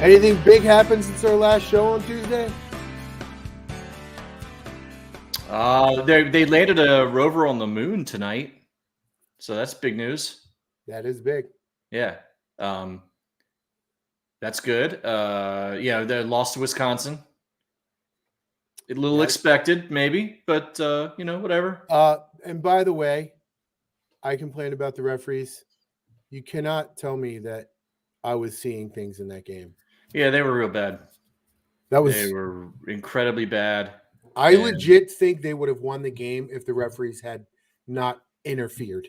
Anything big happened since our last show on Tuesday? They landed a rover on the moon tonight, so that's big news. That is big. Yeah, that's good. They lost to Wisconsin. A little expected, maybe, but whatever. And by the way, I complained about the referees. You cannot tell me that I was seeing things in that game. Yeah, they were real bad. They were incredibly bad. I legit think they would have won the game if the referees had not interfered.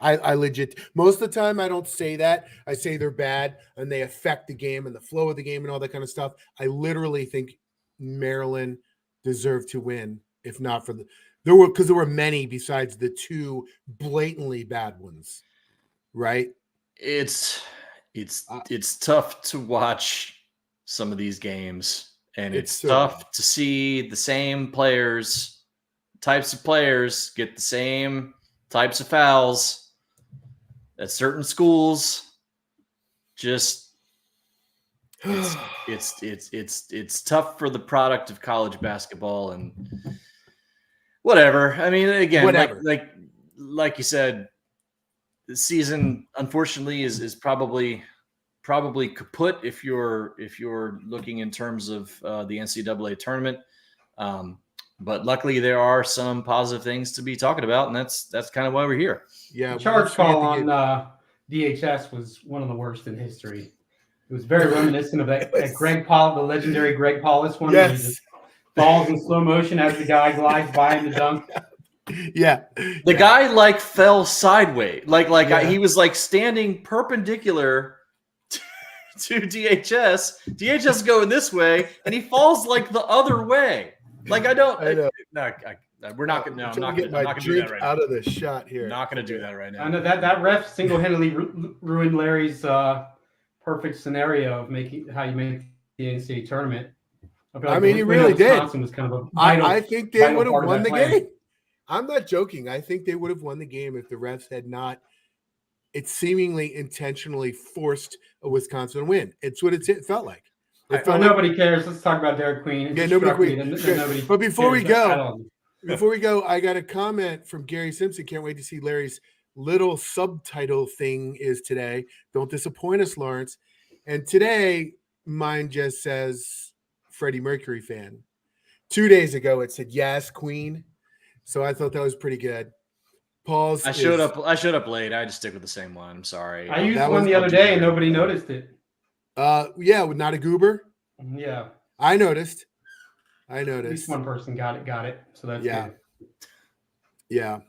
I legit, most of the time I don't say that. I say they're bad and they affect the game and the flow of the game and all that kind of stuff. I literally think Maryland deserved to win, if not for there were many besides the two blatantly bad ones, right? It's tough to watch some of these games, and it's tough to see the same types of players get the same types of fouls at certain schools. Just it's tough for the product of college basketball, and whatever. I mean, again, like you said, the season unfortunately is probably kaput if you're looking in terms of the NCAA tournament. But luckily there are some positive things to be talking about, and that's kind of why we're here. Yeah, the charge call on DHS was one of the worst in history. It was very reminiscent of that Greg Paul, the legendary Greg Paulus one. Yes. Where he just falls in slow motion as the guy glides by in the dunk. Yeah, the guy fell sideways, he was standing perpendicular to DHS. DHS is going this way, and he falls the other way. I'm not going to get my drink out of the shot here. Not going to do that right now. I know that ref single-handedly ruined Larry's perfect scenario of how you make the NCAA tournament. I mean, he really did. Was kind of I think they would have won the game. I'm not joking. I think they would have won the game if the refs had not. It seemingly intentionally forced a Wisconsin win. It's what it felt like. Nobody cares. Let's talk about Derik Queen. But before we go, I got a comment from Gary Simpson. Can't wait to see Larry's little subtitle thing is today. Don't disappoint us, Lawrence. And today, mine just says Freddie Mercury fan. 2 days ago, it said yes, Queen. So I thought that was pretty good. Paul's. I showed up late. I had to stick with the same one. I'm sorry. I used one the other day and nobody noticed it. With not a goober. Yeah, I noticed. At least one person got it. So that's good. Yeah.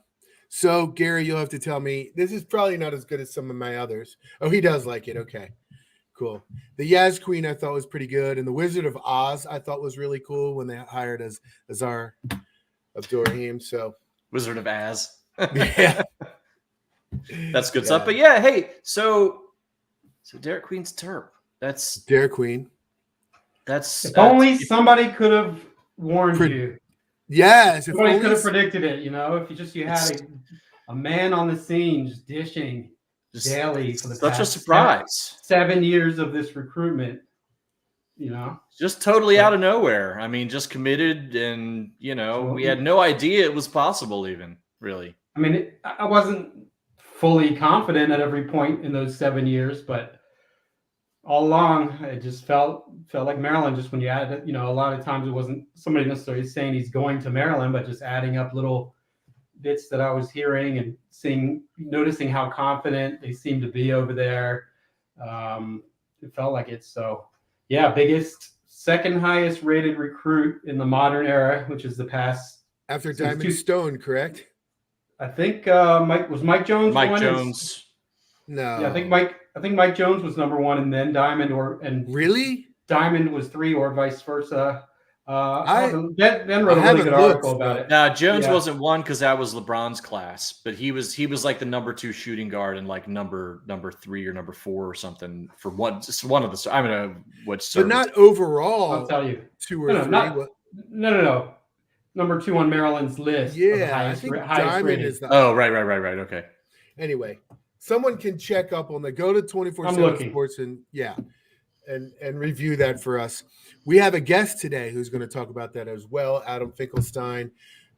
So Gary, you'll have to tell me. This is probably not as good as some of my others. Oh, he does like it. Okay, cool. The Yaz Queen I thought was pretty good, and the Wizard of Oz I thought was really cool when they hired Azar Abdurrahim. So Wizard of Az. Yeah, that's good stuff. But yeah, hey, so Derik Queen's Terp. That's Derik Queen. If only somebody could have warned you. Yes, somebody could have predicted it. If you had a man on the scene just dishing daily for the such a surprise. 7 years of this recruitment. Just totally out of nowhere. I mean, just committed, and we had no idea it was possible, even really. I mean, I wasn't fully confident at every point in those 7 years, but all along, it just felt like Maryland. Just when you add it, a lot of times it wasn't somebody necessarily saying he's going to Maryland, but just adding up little bits that I was hearing and noticing how confident they seemed to be over there. It felt like it. So, yeah, second highest rated recruit in the modern era, which is the past after Diamond Stone, correct? I think Mike Jones. Mike Jones. No. Yeah, I think Mike Jones was number one, and then Diamond really Diamond was 3, or vice versa. Ben wrote a really good article about it. Jones wasn't 1 because that was LeBron's class, but he was like the number 2 shooting guard and like number 3 or number 4 or something for just one of the. I don't know what. But not overall. I'll tell you 2 or 3. No. Number 2 on Maryland's list. Yeah, I think Diamond is the. Oh, right. Okay. Anyway, someone can check up on the go to 24/7 Sports and and review that for us. We have a guest today who's going to talk about that as well, Adam Finkelstein,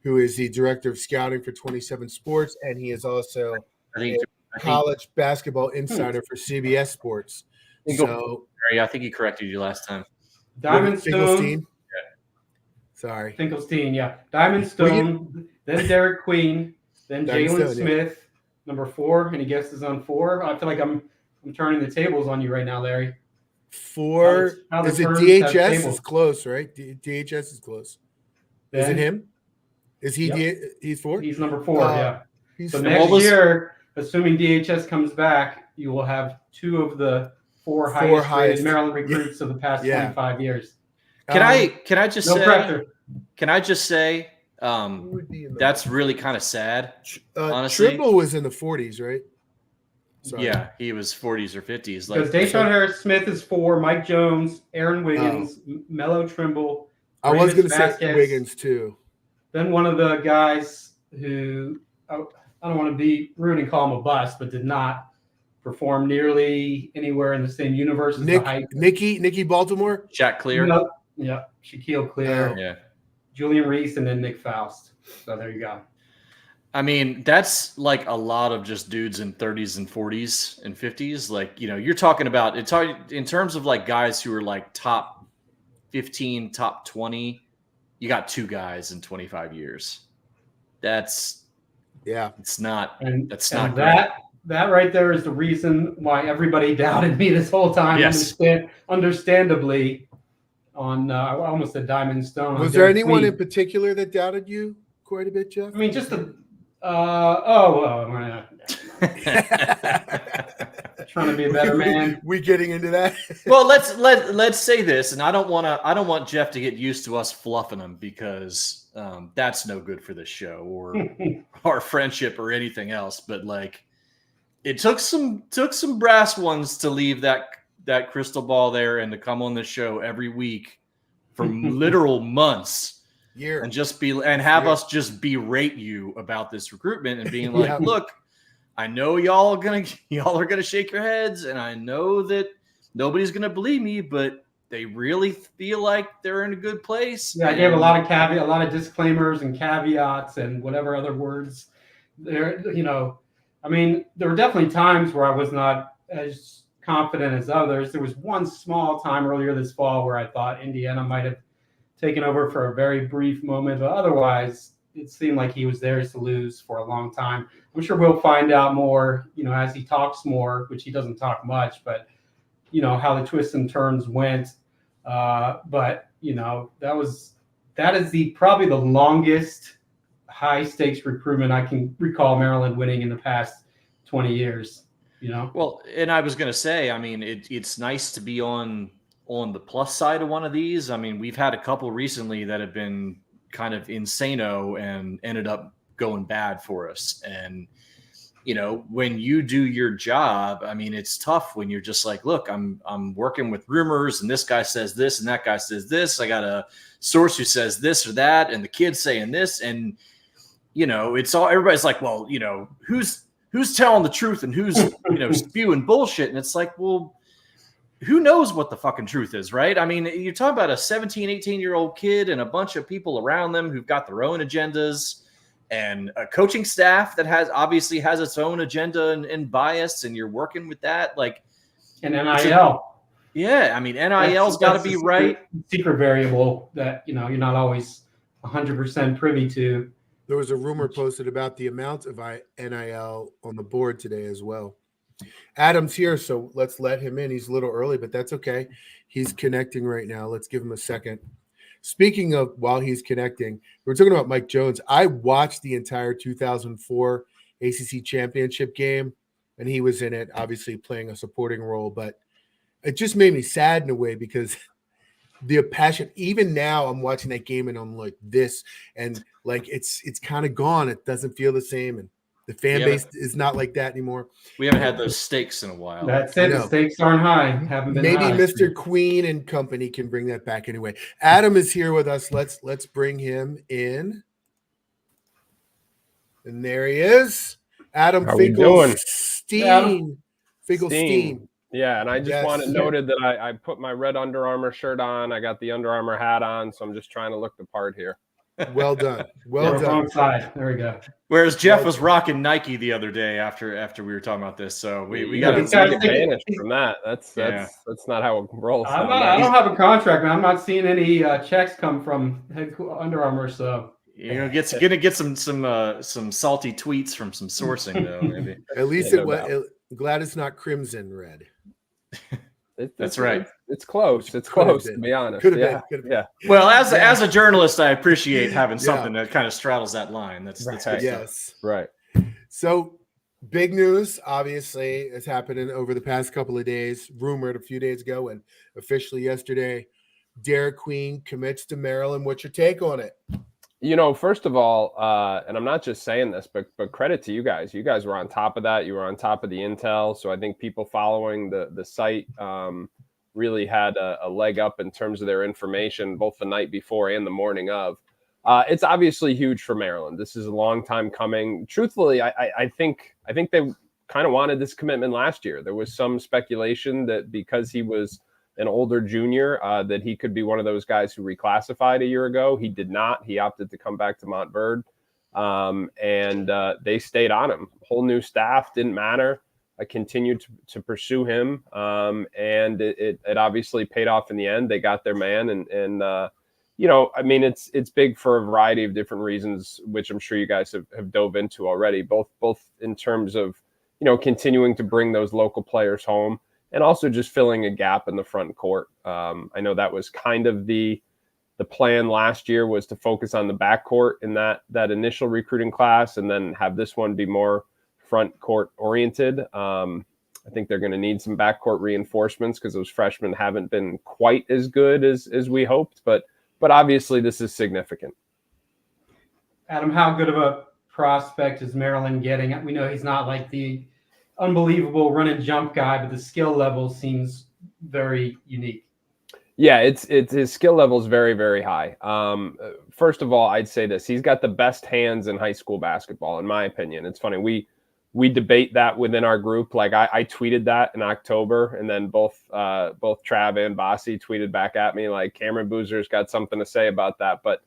who is the director of scouting for 27 Sports, and he is also a college basketball insider for CBS Sports. So I think he corrected you last time. Diamond Stone. Sorry. Finkelstein, yeah. Diamond Stone, then Derik Queen, then Jalen Smith, number 4. Any guesses on 4? I feel like I'm turning the tables on you right now, Larry. 4 is it DHS? Is close, right? DHS is close. Then, is it him? Is he? Yep. He's 4. He's number 4. Yeah. So next year, assuming DHS comes back, you will have 2 of the 4 highest rated Maryland recruits of the past 25 years. Can I just no say? Pressure. Can I just say? That's really kind of sad. Honestly, Trimble was in the 40s, right? Sorry. Yeah, he was 40s or 50s. Because Deshaun Harris-Smith is 4, Mike Jones, Aaron Wiggins, Melo Trimble. I was going to say Wiggins too. Then one of the guys who I don't want to be rude and call him a bust, but did not perform nearly anywhere in the same universe as Nicky Baltimore, Shaq Clear, yeah, Shaquille Clear, yeah, Julian Reese, and then Nick Faust. So there you go. I mean, that's like a lot of just dudes in 30s and 40s and 50s. Like, you're talking about in terms of like guys who are like top 15, top 20. You got 2 guys in 25 years. That's not that right there is the reason why everybody doubted me this whole time. Yes. Understandably, on I almost said Diamond Stone. Was there anyone in particular that doubted you quite a bit, Jeff? I mean, just the trying to be a better man. We getting into that? Well, let's say this, and I don't want Jeff to get used to us fluffing him, because that's no good for this show or our friendship or anything else. But like, it took some brass ones to leave that crystal ball there and to come on the show every week for literal months. And have us just berate you about this recruitment and being like, look, I know y'all are gonna shake your heads, and I know that nobody's gonna believe me, but they really feel like they're in a good place. Yeah, I gave a lot of disclaimers and caveats and whatever other words there. I mean, there were definitely times where I was not as confident as others. There was one small time earlier this fall where I thought Indiana might have taken over for a very brief moment, but otherwise it seemed like he was theirs to lose for a long time. I'm sure we'll find out more, as he talks more, which he doesn't talk much, but how the twists and turns went. But that is probably the longest high stakes recruitment I can recall Maryland winning in the past 20 years. Well, and I was going to say, I mean, it's nice to be on the plus side of one of these. I mean, we've had a couple recently that have been kind of insano and ended up going bad for us. And, when you do your job, I mean, it's tough when you're just like, look, I'm working with rumors, and this guy says this and that guy says this. I got a source who says this or that, and the kid's saying this. And, it's all, everybody's like, well, who's telling the truth and who's, spewing bullshit. And it's like, well, who knows what the fucking truth is, right? I mean, you're talking about a 17, 18-year-old kid and a bunch of people around them who've got their own agendas, and a coaching staff that obviously has its own agenda and bias, and you're working with that. Like, and NIL. Yeah, I mean, NIL's got to be right. Secret variable that, you're not always 100% privy to. There was a rumor posted about the amount of NIL on the board today as well. Adam's here, so let's let him in. He's a little early, but that's okay. He's connecting right now. Let's give him a second. Speaking of while he's connecting, we're talking about Mike Jones. I watched the entire 2004 ACC championship game, and he was in it, obviously playing a supporting role, but it just made me sad in a way, because the passion, even now I'm watching that game and I'm like this, and like it's kind of gone. It doesn't feel the same, and the fan base is not like that anymore. We haven't had those stakes in a while. That's it. The stakes aren't high. Haven't been Maybe high. Mr. Queen and company can bring that back anyway. Adam is here with us. Let's bring him in. And there he is. Adam Finkelstein. Finkelstein. Yeah, and I just want it Yes. noted that I put my red Under Armour shirt on. I got the Under Armour hat on, so I'm just trying to look the part here. Well done. Well done. Wrong side. There we go. Whereas Jeff was rocking Nike the other day after we were talking about this, so we got to get banished from that. That's not how it rolls. I don't have a contract, man. I'm not seeing any checks come from Under Armour, so you're gonna get some salty tweets from some sourcing though, maybe. At least glad it's not crimson red. That's right. It's close. It's close, to be honest. Could have been. Yeah. Well, as a journalist, I appreciate having something that kind of straddles that line. That's yes. Right. So big news, obviously, is happening over the past couple of days. Rumored a few days ago and officially yesterday. Derik Queen commits to Maryland. What's your take on it? First of all, and I'm not just saying this, but credit to you guys. You guys were on top of that. You were on top of the intel. So I think people following the site really had a leg up in terms of their information, both the night before and the morning of. It's obviously huge for Maryland. This is a long time coming. Truthfully, I think they kind of wanted this commitment last year. There was some speculation that because he was an older junior, that he could be one of those guys who reclassified a year ago. He did not. He opted to come back to Montverde, and they stayed on him. Whole new staff, didn't matter. I continued to pursue him, and it obviously paid off in the end. They got their man, and it's big for a variety of different reasons, which I'm sure you guys have dove into already, both in terms of continuing to bring those local players home, and also just filling a gap in the front court. I know that was kind of the plan last year, was to focus on the backcourt in that initial recruiting class, and then have this one be more front court oriented. I think they're going to need some backcourt reinforcements because those freshmen haven't been quite as good as we hoped, but obviously this is significant. Adam, how good of a prospect is Maryland getting? We know he's not like the unbelievable run and jump guy, but the skill level seems very unique. Yeah, it's his skill level is very, very high. First of all, I'd say this: he's got the best hands in high school basketball, in my opinion. It's funny, we debate that within our group. Like I tweeted that in October, and then both Trav and Bossy tweeted back at me like Cameron Boozer's got something to say about that. But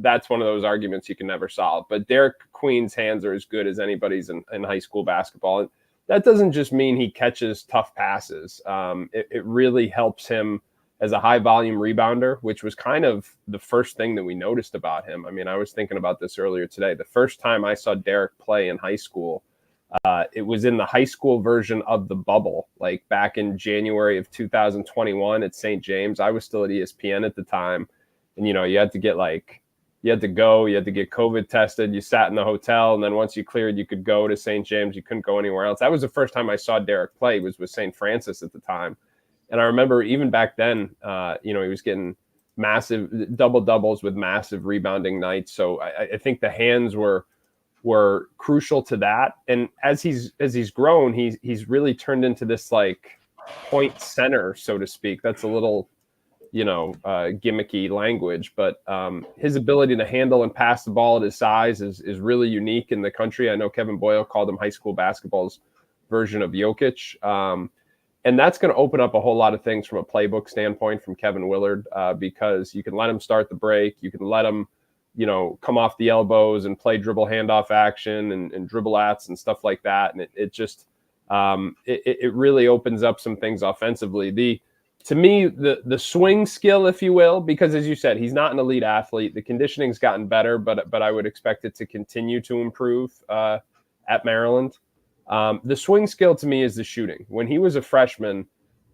that's one of those arguments you can never solve. But Derik Queen's hands are as good as anybody's in high school basketball. And that doesn't just mean he catches tough passes. It really helps him as a high volume rebounder, which was kind of the first thing that we noticed about him. I mean, I was thinking about this earlier today. The first time I saw Derik play in high school, it was in the high school version of the bubble, like back in January of 2021 at St. James. I was still at ESPN at the time. And, you had to get you had to get COVID tested. You sat in the hotel, and then once you cleared, you could go to St. James. You couldn't go anywhere else. That was the first time I saw Derik play. He was with St. Francis at the time. And I remember even back then, he was getting massive double-doubles with massive rebounding nights. So I think the hands were crucial to that. And as he's grown, he's really turned into this like point center, so to speak. That's a little gimmicky language, but his ability to handle and pass the ball at his size is really unique in the country. I know Kevin Boyle called him high school basketball's version of Jokic. And that's going to open up a whole lot of things from a playbook standpoint from Kevin Willard, because you can let him start the break. You can let him, come off the elbows and play dribble handoff action and dribble ats and stuff like that. And it just it really opens up some things offensively. To me, the swing skill, if you will, because as you said, he's not an elite athlete. The conditioning's gotten better, but I would expect it to continue to improve at Maryland. The swing skill to me is the shooting. When he was a freshman,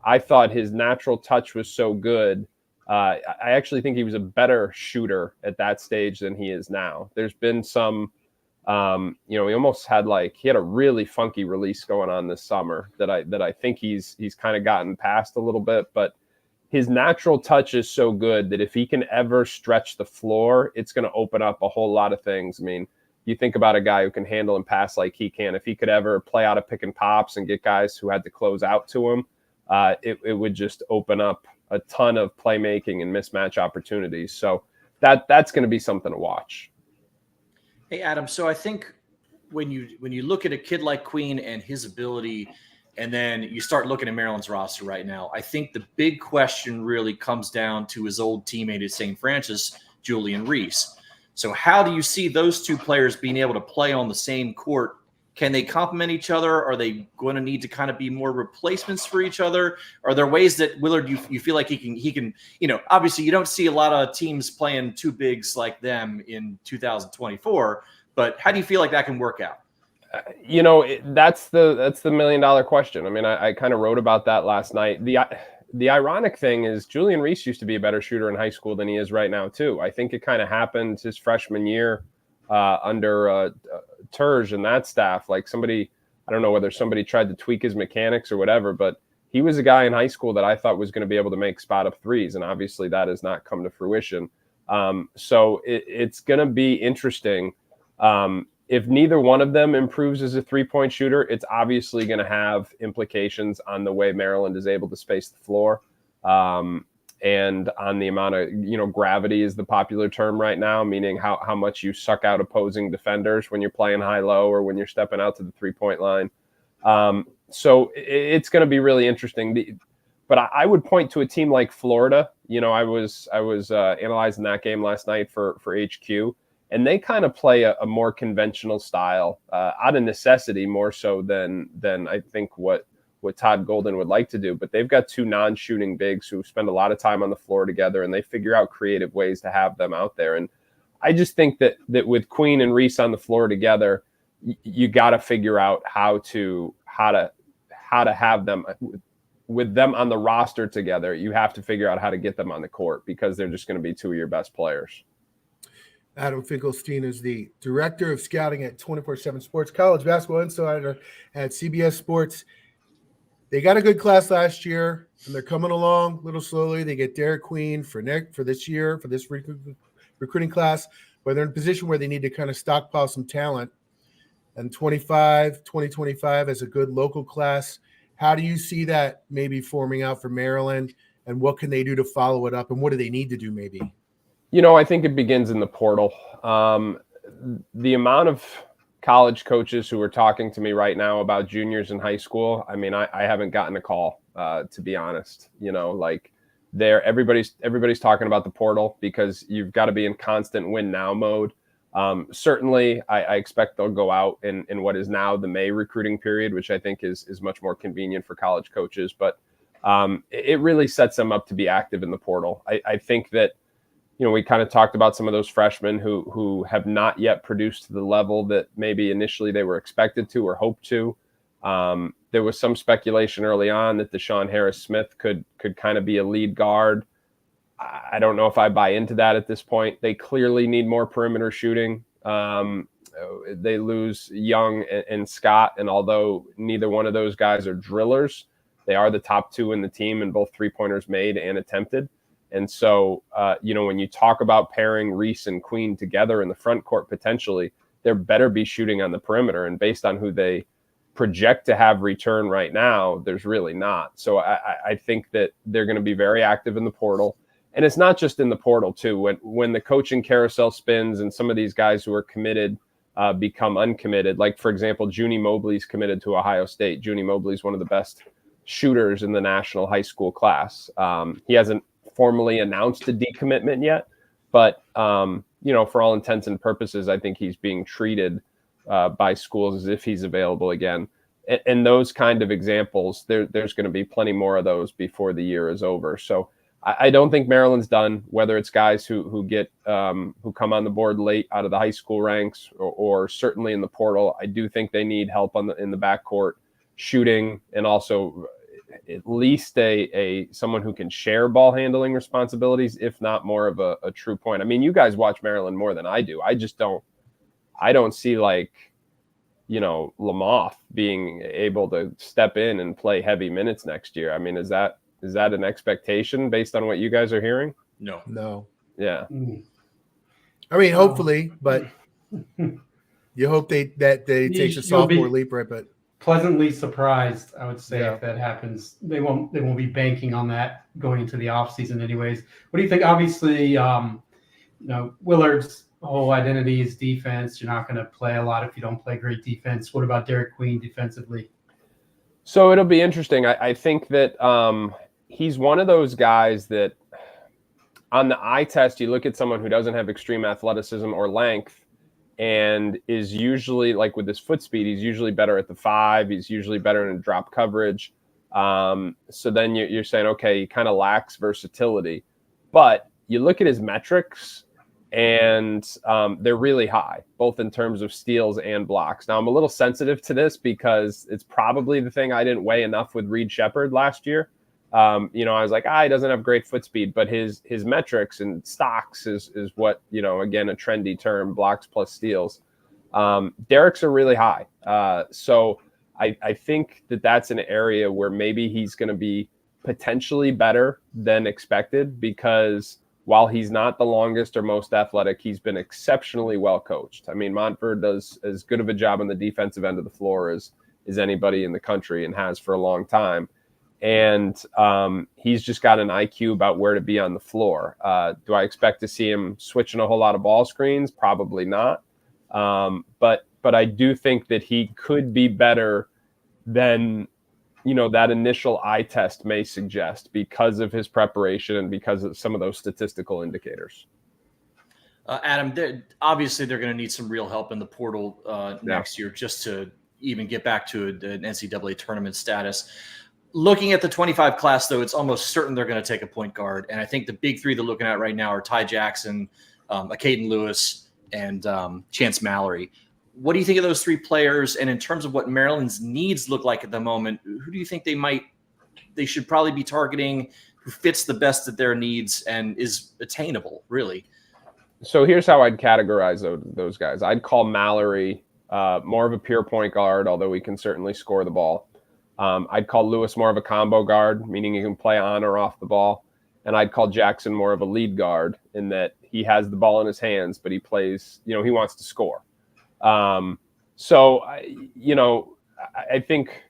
I thought his natural touch was so good. I actually think he was a better shooter at that stage than he is now. There's been some, he almost had he had a really funky release going on this summer that I think he's kind of gotten past a little bit, but his natural touch is so good that if he can ever stretch the floor, it's going to open up a whole lot of things. I mean, you think about a guy who can handle and pass like he can. If he could ever play out of pick and pops and get guys who had to close out to him, it would just open up a ton of playmaking and mismatch opportunities. So that's going to be something to watch. Hey, Adam, so I think when you look at a kid like Queen and his ability And then you start looking at Maryland's roster right now. I think the big question really comes down to his old teammate at St. Francis, Julian Reese. So how do you see those two players being able to play on the same court? Can they complement each other? Are they going to need to kind of be more replacements for each other? Are there ways that Willard, you feel like he can, obviously you don't see a lot of teams playing two bigs like them in 2024, but how do you feel like that can work out? That's the $1 million question. I mean, I kind of wrote about that last night. The ironic thing is Julian Reese used to be a better shooter in high school than he is right now too. I think it kind of happened his freshman year under Terps and that staff. Like I don't know whether somebody tried to tweak his mechanics or whatever, but he was a guy in high school that I thought was going to be able to make spot up threes, and obviously that has not come to fruition. So it's going to be interesting. If neither one of them improves as a three-point shooter, it's obviously going to have implications on the way Maryland is able to space the floor, and on the amount of, gravity is the popular term right now, meaning how much you suck out opposing defenders when you're playing high-low or when you're stepping out to the three-point line. So it's going to be really interesting. But I would point to a team like Florida. I was analyzing that game last night for HQ. And they kind of play a more conventional style, out of necessity more so than I think what Todd Golden would like to do. But they've got two non-shooting bigs who spend a lot of time on the floor together, and they figure out creative ways to have them out there. And I just think that with Queen and Reese on the floor together, you got to figure out how to have them with them on the roster together. You have to figure out how to get them on the court because they're just going to be two of your best players. Adam Finkelstein is the director of scouting at 24/7 Sports, college basketball insider at CBS Sports. They got a good class last year, and they're coming along a little slowly. They get Derik Queen for this year, for this recruiting class, but they're in a position where they need to kind of stockpile some talent. And 2025 as a good local class. How do you see that maybe forming out for Maryland, and what can they do to follow it up, and what do they need to do maybe? I think it begins in the portal. The amount of college coaches who are talking to me right now about juniors in high school, I mean, I haven't gotten a call, to be honest. Everybody's talking about the portal because you've got to be in constant win now mode. Certainly, I expect they'll go out in what is now the May recruiting period, which I think is much more convenient for college coaches. But it really sets them up to be active in the portal. I think that, we kind of talked about some of those freshmen who have not yet produced to the level that maybe initially they were expected to or hoped to. There was some speculation early on that Deshaun Harris-Smith could kind of be a lead guard. I don't know if I buy into that at this point. They clearly need more perimeter shooting. They lose Young and Scott, and although neither one of those guys are drillers, they are the top two in the team in both three-pointers made and attempted. And so, when you talk about pairing Reese and Queen together in the front court potentially, there better be shooting on the perimeter. And based on who they project to have return right now, there's really not. So I think that they're going to be very active in the portal. And it's not just in the portal, too. When the coaching carousel spins and some of these guys who are committed become uncommitted, like, for example, Junie Mobley's committed to Ohio State. Junie Mobley's one of the best shooters in the national high school class. He hasn't formally announced a decommitment yet, but for all intents and purposes, I think he's being treated by schools as if he's available again. And those kind of examples, there's going to be plenty more of those before the year is over. So I don't think Maryland's done, whether it's guys who come on the board late out of the high school ranks or certainly in the portal. I do think they need help in the backcourt shooting, and also at least a someone who can share ball handling responsibilities, if not more of a true point. I mean, you guys watch Maryland more than I do. I don't see Lamoth being able to step in and play heavy minutes next year. I mean, is that an expectation based on what you guys are hearing? No. Yeah. I mean, hopefully, but you hope they take the sophomore leap, right? But pleasantly surprised, I would say, if that happens. They won't be banking on that going into the offseason anyways. What do you think? Obviously, Willard's whole identity is defense. You're not going to play a lot if you don't play great defense. What about Derik Queen defensively? So it'll be interesting. I think that he's one of those guys that on the eye test, you look at someone who doesn't have extreme athleticism or length and is usually, like with his foot speed, he's usually better at the 5. He's usually better in drop coverage. So then you're saying, okay, he kind of lacks versatility. But you look at his metrics, and they're really high, both in terms of steals and blocks. Now, I'm a little sensitive to this because it's probably the thing I didn't weigh enough with Reed Shepherd last year. I was like, he doesn't have great foot speed, but his metrics and stocks is what, again, a trendy term, blocks plus steals. Derik's are really high. So I think that's an area where maybe he's going to be potentially better than expected, because while he's not the longest or most athletic, he's been exceptionally well coached. I mean, Montford does as good of a job on the defensive end of the floor as anybody in the country, and has for a long time. And he's just got an IQ about where to be on the floor. Do I expect to see him switching a whole lot of ball screens? Probably not. But I do think that he could be better than that initial eye test may suggest, because of his preparation and because of some of those statistical indicators. Adam, obviously they're going to need some real help in the portal next year, just to even get back to an NCAA tournament status. Looking at the 25 class, though, it's almost certain they're going to take a point guard. And I think the big three they're looking at right now are Ty Jackson, Caden Lewis, and Chance Mallory. What do you think of those three players? And in terms of what Maryland's needs look like at the moment, who do you think they should probably be targeting, who fits the best at their needs and is attainable, really? So here's how I'd categorize those guys. I'd call Mallory more of a pure point guard, although he can certainly score the ball. I'd call Lewis more of a combo guard, meaning he can play on or off the ball. And I'd call Jackson more of a lead guard, in that he has the ball in his hands, but he plays, he wants to score. So I think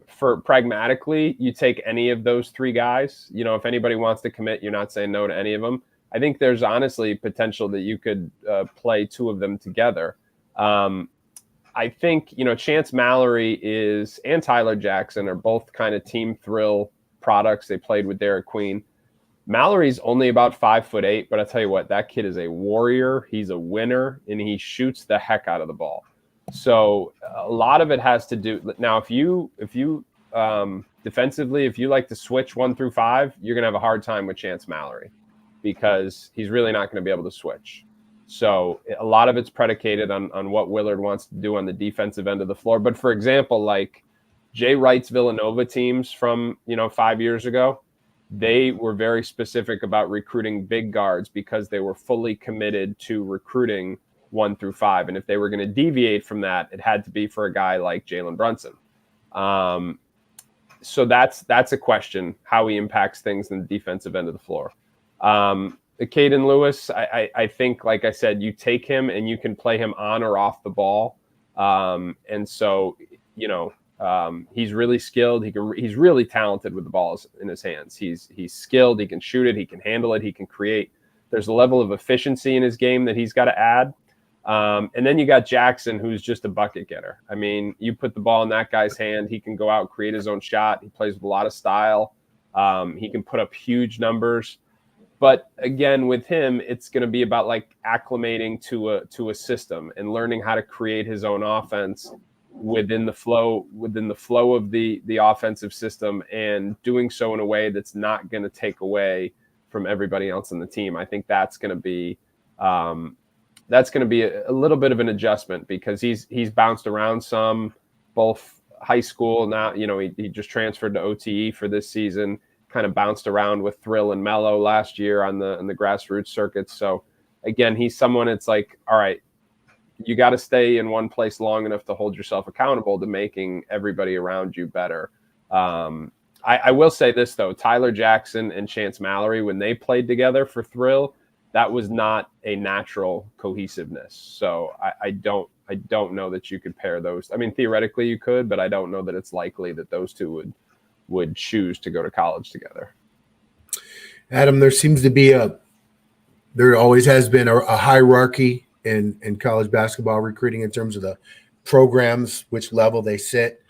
for pragmatically, you take any of those three guys. If anybody wants to commit, you're not saying no to any of them. I think there's honestly potential that you could play two of them together. I think, Chance Mallory and Tyler Jackson are both kind of team thrill products. They played with Derik Queen. Mallory's only about 5'8", but I tell you what, that kid is a warrior. He's a winner, and he shoots the heck out of the ball. So a lot of it has to do now. If you defensively, if you like to switch 1 through 5, you're gonna have a hard time with Chance Mallory, because he's really not going to be able to switch. So a lot of it's predicated on what Willard wants to do on the defensive end of the floor. But for example, like Jay Wright's Villanova teams from 5 years ago, they were very specific about recruiting big guards, because they were fully committed to recruiting 1 through 5. And if they were going to deviate from that, it had to be for a guy like Jalen Brunson. So that's a question, how he impacts things in the defensive end of the floor. Caden Lewis, I think, like I said, you take him and you can play him on or off the ball. And so, he's really skilled. He's really talented with the balls in his hands. He's skilled. He can shoot it. He can handle it. He can create. There's a level of efficiency in his game that he's got to add. And then you got Jackson, who's just a bucket getter. I mean, you put the ball in that guy's hand, he can go out and create his own shot. He plays with a lot of style. He can put up huge numbers. But again, with him, it's going to be about like acclimating to a system and learning how to create his own offense within the flow of the offensive system, and doing so in a way that's not going to take away from everybody else on the team. I think that's going to be a little bit of an adjustment, because he's bounced around some, both high school now. He just transferred to OTE for this season. Kind of bounced around with Thrill and Mello last year on the grassroots circuits. So again, he's someone, it's like, all right, you got to stay in one place long enough to hold yourself accountable to making everybody around you better. I will say this though, Tyler Jackson and Chance Mallory, when they played together for Thrill, that was not a natural cohesiveness. So I don't know that you could pair those. I mean, theoretically you could, but I don't know that it's likely that those two would choose to go to college together. Adam, there seems to be there always has been a hierarchy in college basketball recruiting in terms of the programs, which level they sit.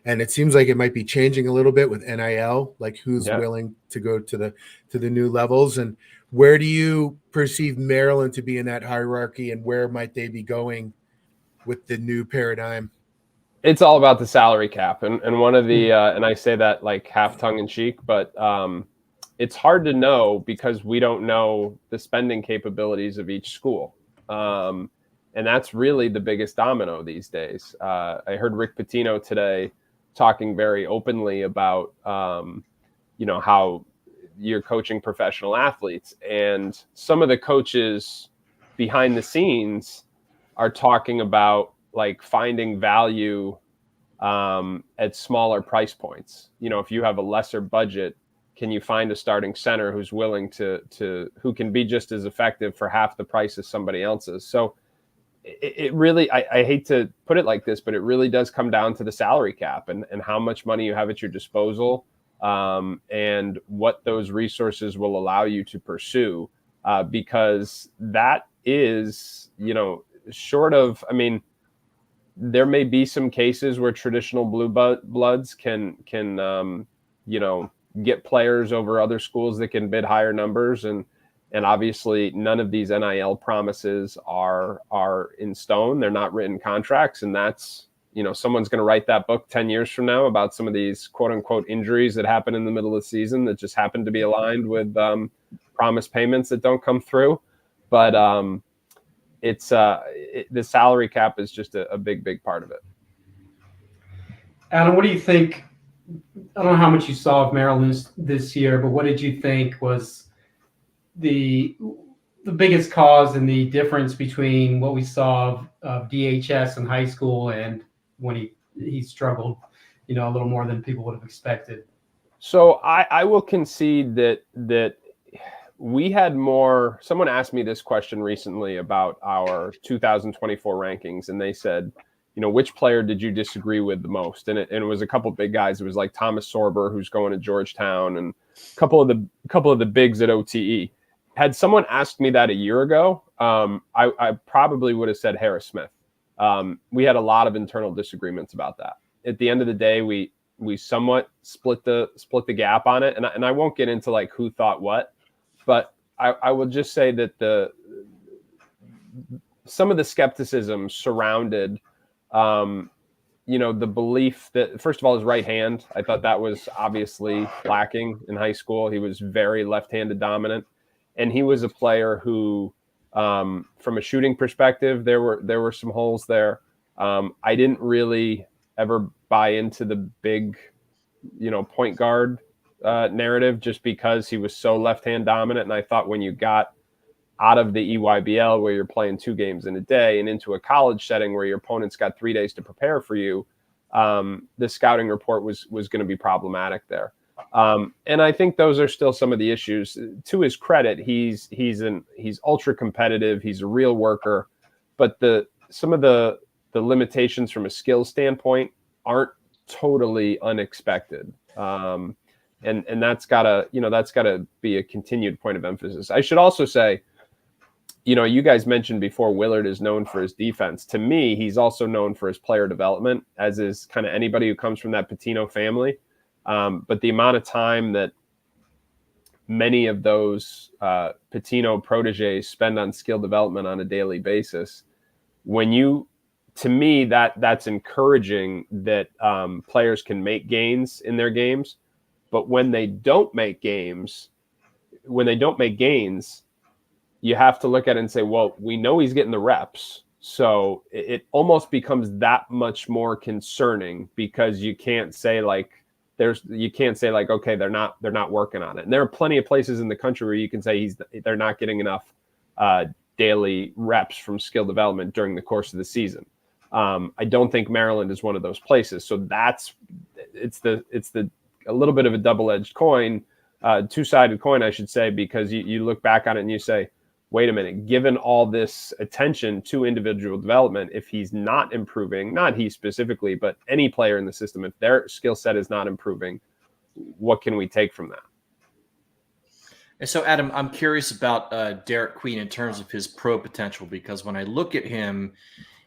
and it seems like it might be changing a little bit with NIL, like who's Yeah. willing to go to the new levels. And where do you perceive Maryland to be in that hierarchy, and where might they be going with the new paradigm? It's all about the salary cap, and one of the and I say that like half tongue in cheek, but it's hard to know because we don't know the spending capabilities of each school. And that's really the biggest domino these days. I heard Rick Pitino today talking very openly about, how you're coaching professional athletes. And some of the coaches behind the scenes are talking about like finding value at smaller price points. If you have a lesser budget, can you find a starting center who's willing who can be just as effective for half the price as somebody else's? So it really, I hate to put it like this, but it really does come down to the salary cap and how much money you have at your disposal, and what those resources will allow you to pursue, because that is, short of, there may be some cases where traditional blue bloods can get players over other schools that can bid higher numbers, and obviously none of these NIL promises are in stone. They're not written contracts, and that's, someone's going to write that book 10 years from now about some of these quote unquote injuries that happen in the middle of the season that just happen to be aligned with promise payments that don't come through. But the salary cap is just a big part of it. Adam, what do you think? I don't know how much you saw of Maryland this year, but what did you think was the biggest cause and the difference between what we saw of DHS in high school and when he struggled, a little more than people would have expected? So I will concede that we had more. Someone asked me this question recently about our 2024 rankings, and they said, which player did you disagree with the most? And it was a couple of big guys. It was like Thomas Sorber, who's going to Georgetown, and a couple of the bigs at OTE. Had someone asked me that a year ago, I probably would have said Harris Smith. We had a lot of internal disagreements about that. At the end of the day, we somewhat split the gap on it, and I won't get into like who thought what, but I will just say that some of the skepticism surrounded, the belief that, first of all, his right hand, I thought that was obviously lacking in high school. He was very left-handed dominant. And he was a player who, from a shooting perspective, there were some holes there. I didn't really ever buy into the big, point guard narrative just because he was so left-hand dominant. And I thought when you got out of the EYBL, where you're playing 2 games in a day, and into a college setting where your opponent's got 3 days to prepare for you, the scouting report was going to be problematic there. And I think those are still some of the issues. To his credit, he's ultra competitive. He's a real worker, but some of the limitations from a skills standpoint aren't totally unexpected. And that's gotta be a continued point of emphasis. I should also say, you guys mentioned before Willard is known for his defense. To me, he's also known for his player development, as is kind of anybody who comes from that Pitino family. But the amount of time that many of those Pitino proteges spend on skill development on a daily basis, to me, that's encouraging that players can make gains in their games. But when they don't make gains, you have to look at it and say, well, we know he's getting the reps. So it almost becomes that much more concerning, because you can't say like, okay, they're not working on it. And there are plenty of places in the country where you can say they're not getting enough daily reps from skill development during the course of the season. I don't think Maryland is one of those places. So it's a little bit of a double-edged coin, two-sided coin, I should say, because you look back on it and you say, wait a minute, given all this attention to individual development, if he's not improving, not he specifically, but any player in the system, if their skill set is not improving, what can we take from that? And so, Adam, I'm curious about Derik Queen in terms of his pro potential, because when I look at him,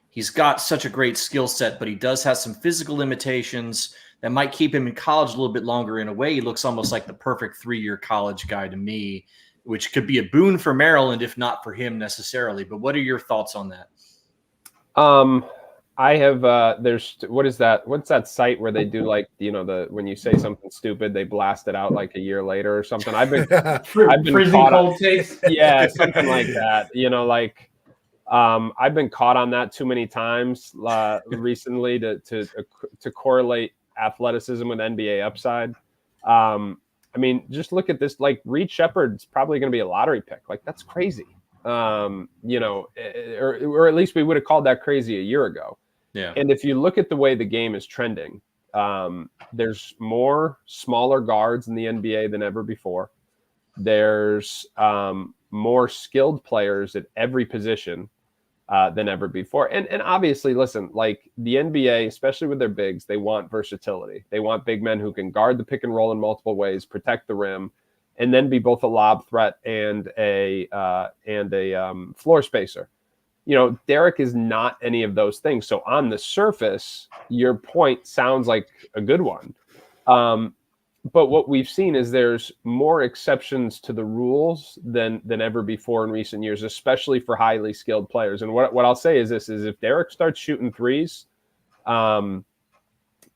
he's got such a great skill set, but he does have some physical limitations. that might keep him in college a little bit longer. In a way, he looks almost like the perfect 3-year college guy to me, which could be a boon for Maryland, if not for him necessarily. But what are your thoughts on that? I have there's what's that site where they do like, you know, when you say something stupid, they blast it out like a year later or something. I've been freezing cold takes. Yeah, something like that. You know, like I've been caught on that too many times recently to correlate athleticism with NBA upside. I mean, just look at this. Like Reed Shepherd's probably going to be a lottery pick. Like that's crazy. You know, or at least we would have called that crazy a year ago. Yeah. And if you look at the way the game is trending, there's more smaller guards in the NBA than ever before. There's more skilled players at every position than ever before. And obviously, listen, like the NBA, especially with their bigs, they want versatility. They want big men who can guard the pick and roll in multiple ways, protect the rim, and then be both a lob threat and a floor spacer. You know, Derik is not any of those things. So on the surface, your point sounds like a good one. But what we've seen is there's more exceptions to the rules than ever before in recent years, especially for highly skilled players. And what I'll say is this: is if Derik starts shooting threes, and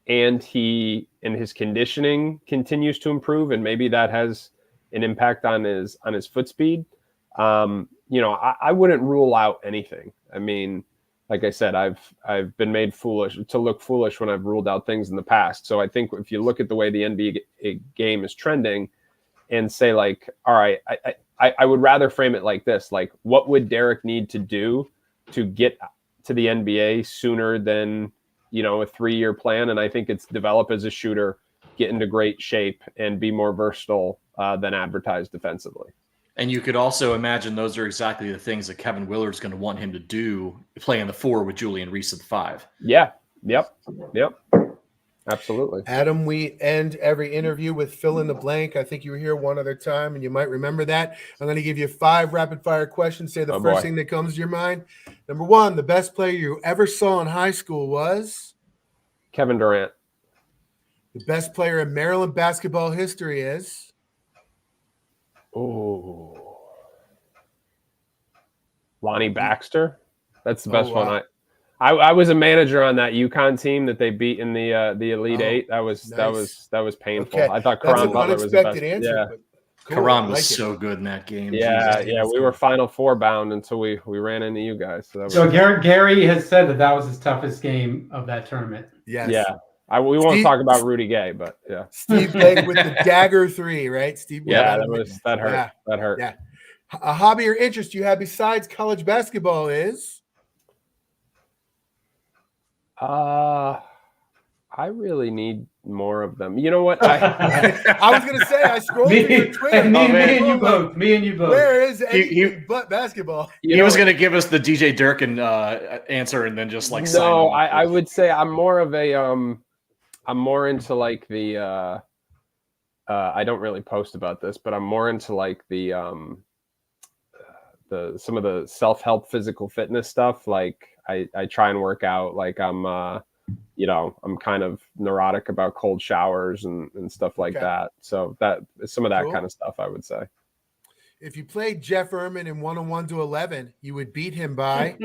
his conditioning continues to improve, and maybe that has an impact on his foot speed, you know, I wouldn't rule out anything. I mean, like I said, I've been made to look foolish when I've ruled out things in the past. So I think if you look at the way the NBA game is trending and say like, all right, I would rather frame it like this: like, what would Derik need to do to get to the NBA sooner than, you know, a 3-year plan? And I think it's develop as a shooter, get into great shape, and be more versatile than advertised defensively. And you could also imagine those are exactly the things that Kevin Willard's going to want him to do, playing the 4 with Julian Reese at the 5. Yeah. Yep. Absolutely. Adam, we end every interview with fill in the blank. I think you were here one other time, and you might remember that. I'm going to give you 5 rapid-fire questions. Say the first thing that comes to your mind. Number 1, the best player you ever saw in high school was? Kevin Durant. The best player in Maryland basketball history is? Oh, Lonnie Baxter. That's the best one. I was a manager on that UConn team that they beat in the Elite Eight. That was painful. Okay. I thought Karan Butler was the best. Answer, yeah, cool. Karan was so good in that game. Yeah, we were Final Four bound until we ran into you guys. So Gary has said that was his toughest game of that tournament. Yes. Yeah. We won't talk about Rudy Gay, but yeah. Steve Blake with the dagger 3, right? Steve. Yeah, that hurt. Yeah. That hurt. Yeah. A hobby or interest you have besides college basketball is? I really need more of them. You know what? I was gonna say I scrolled through your Twitter. Me and you both. Where is anything but basketball? He was gonna give us the DJ Durkin answer and then just like no. I would say I'm more of a I'm more into like the I don't really post about this, but I'm more into like the some of the self-help physical fitness stuff. Like I try and work out. Like I'm you know, I'm kind of neurotic about cold showers and stuff like that. So that some of that kind of stuff, I would say. If you played Jeff Erman in 101 to 11, you would beat him by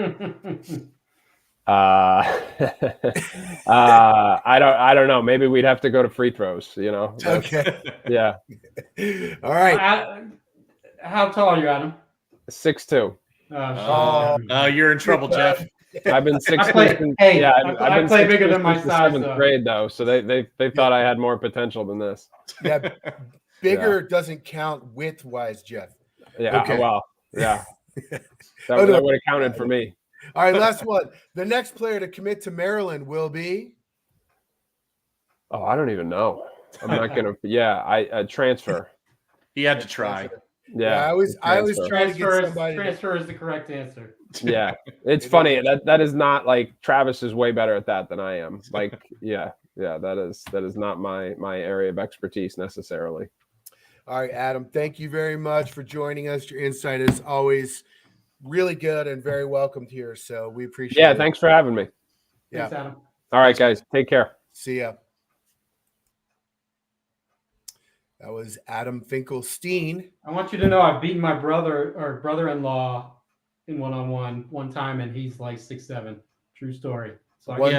I don't know. Maybe we'd have to go to free throws, you know. Okay. Yeah. All right. How tall are you, Adam? 6'2". You're in trouble, Jeff. I've been 6'2". I play bigger than my size. 7th grade though, so they thought I had more potential than this. Yeah, bigger doesn't count width-wise, Jeff. Yeah. Okay. Well, yeah. That would have counted for me. All right, last one. The next player to commit to Maryland will be? Oh, I don't even know. I'm not gonna. Yeah, I transfer. He had to try. Yeah, I always try to get somebody. Transfer is the correct answer. Yeah, it's funny that is not like Travis is way better at that than I am. Like, yeah, that is not my area of expertise necessarily. All right, Adam, thank you very much for joining us. Your insight is always really good and very welcomed here. So we appreciate it. Yeah, thanks for having me. Yeah. Thanks, Adam. All right, guys, take care. See ya. That was Adam Finkelstein. I want you to know I've beaten my brother-in-law in one-on-one one time, and he's like 6'7". True story. So but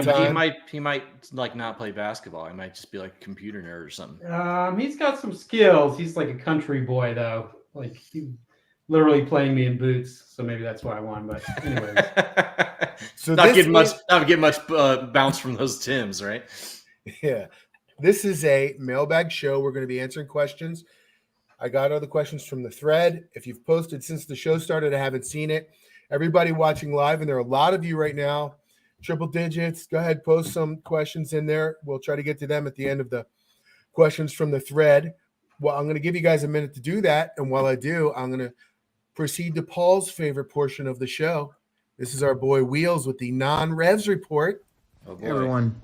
he might like not play basketball. He might just be like a computer nerd or something. He's got some skills. He's like a country boy though. Like he literally playing me in boots. So maybe that's why I won. But anyways, so not getting much bounce from those Tims, right? Yeah. This is a mailbag show. We're going to be answering questions. I got all the questions from the thread. If you've posted since the show started, I haven't seen it. Everybody watching live, and there are a lot of you right now, triple digits. Go ahead, post some questions in there. We'll try to get to them at the end of the questions from the thread. Well, I'm going to give you guys a minute to do that. And while I do, I'm going to proceed to Paul's favorite portion of the show. This is our boy Wheels with the non-revs report. Oh, hey, everyone.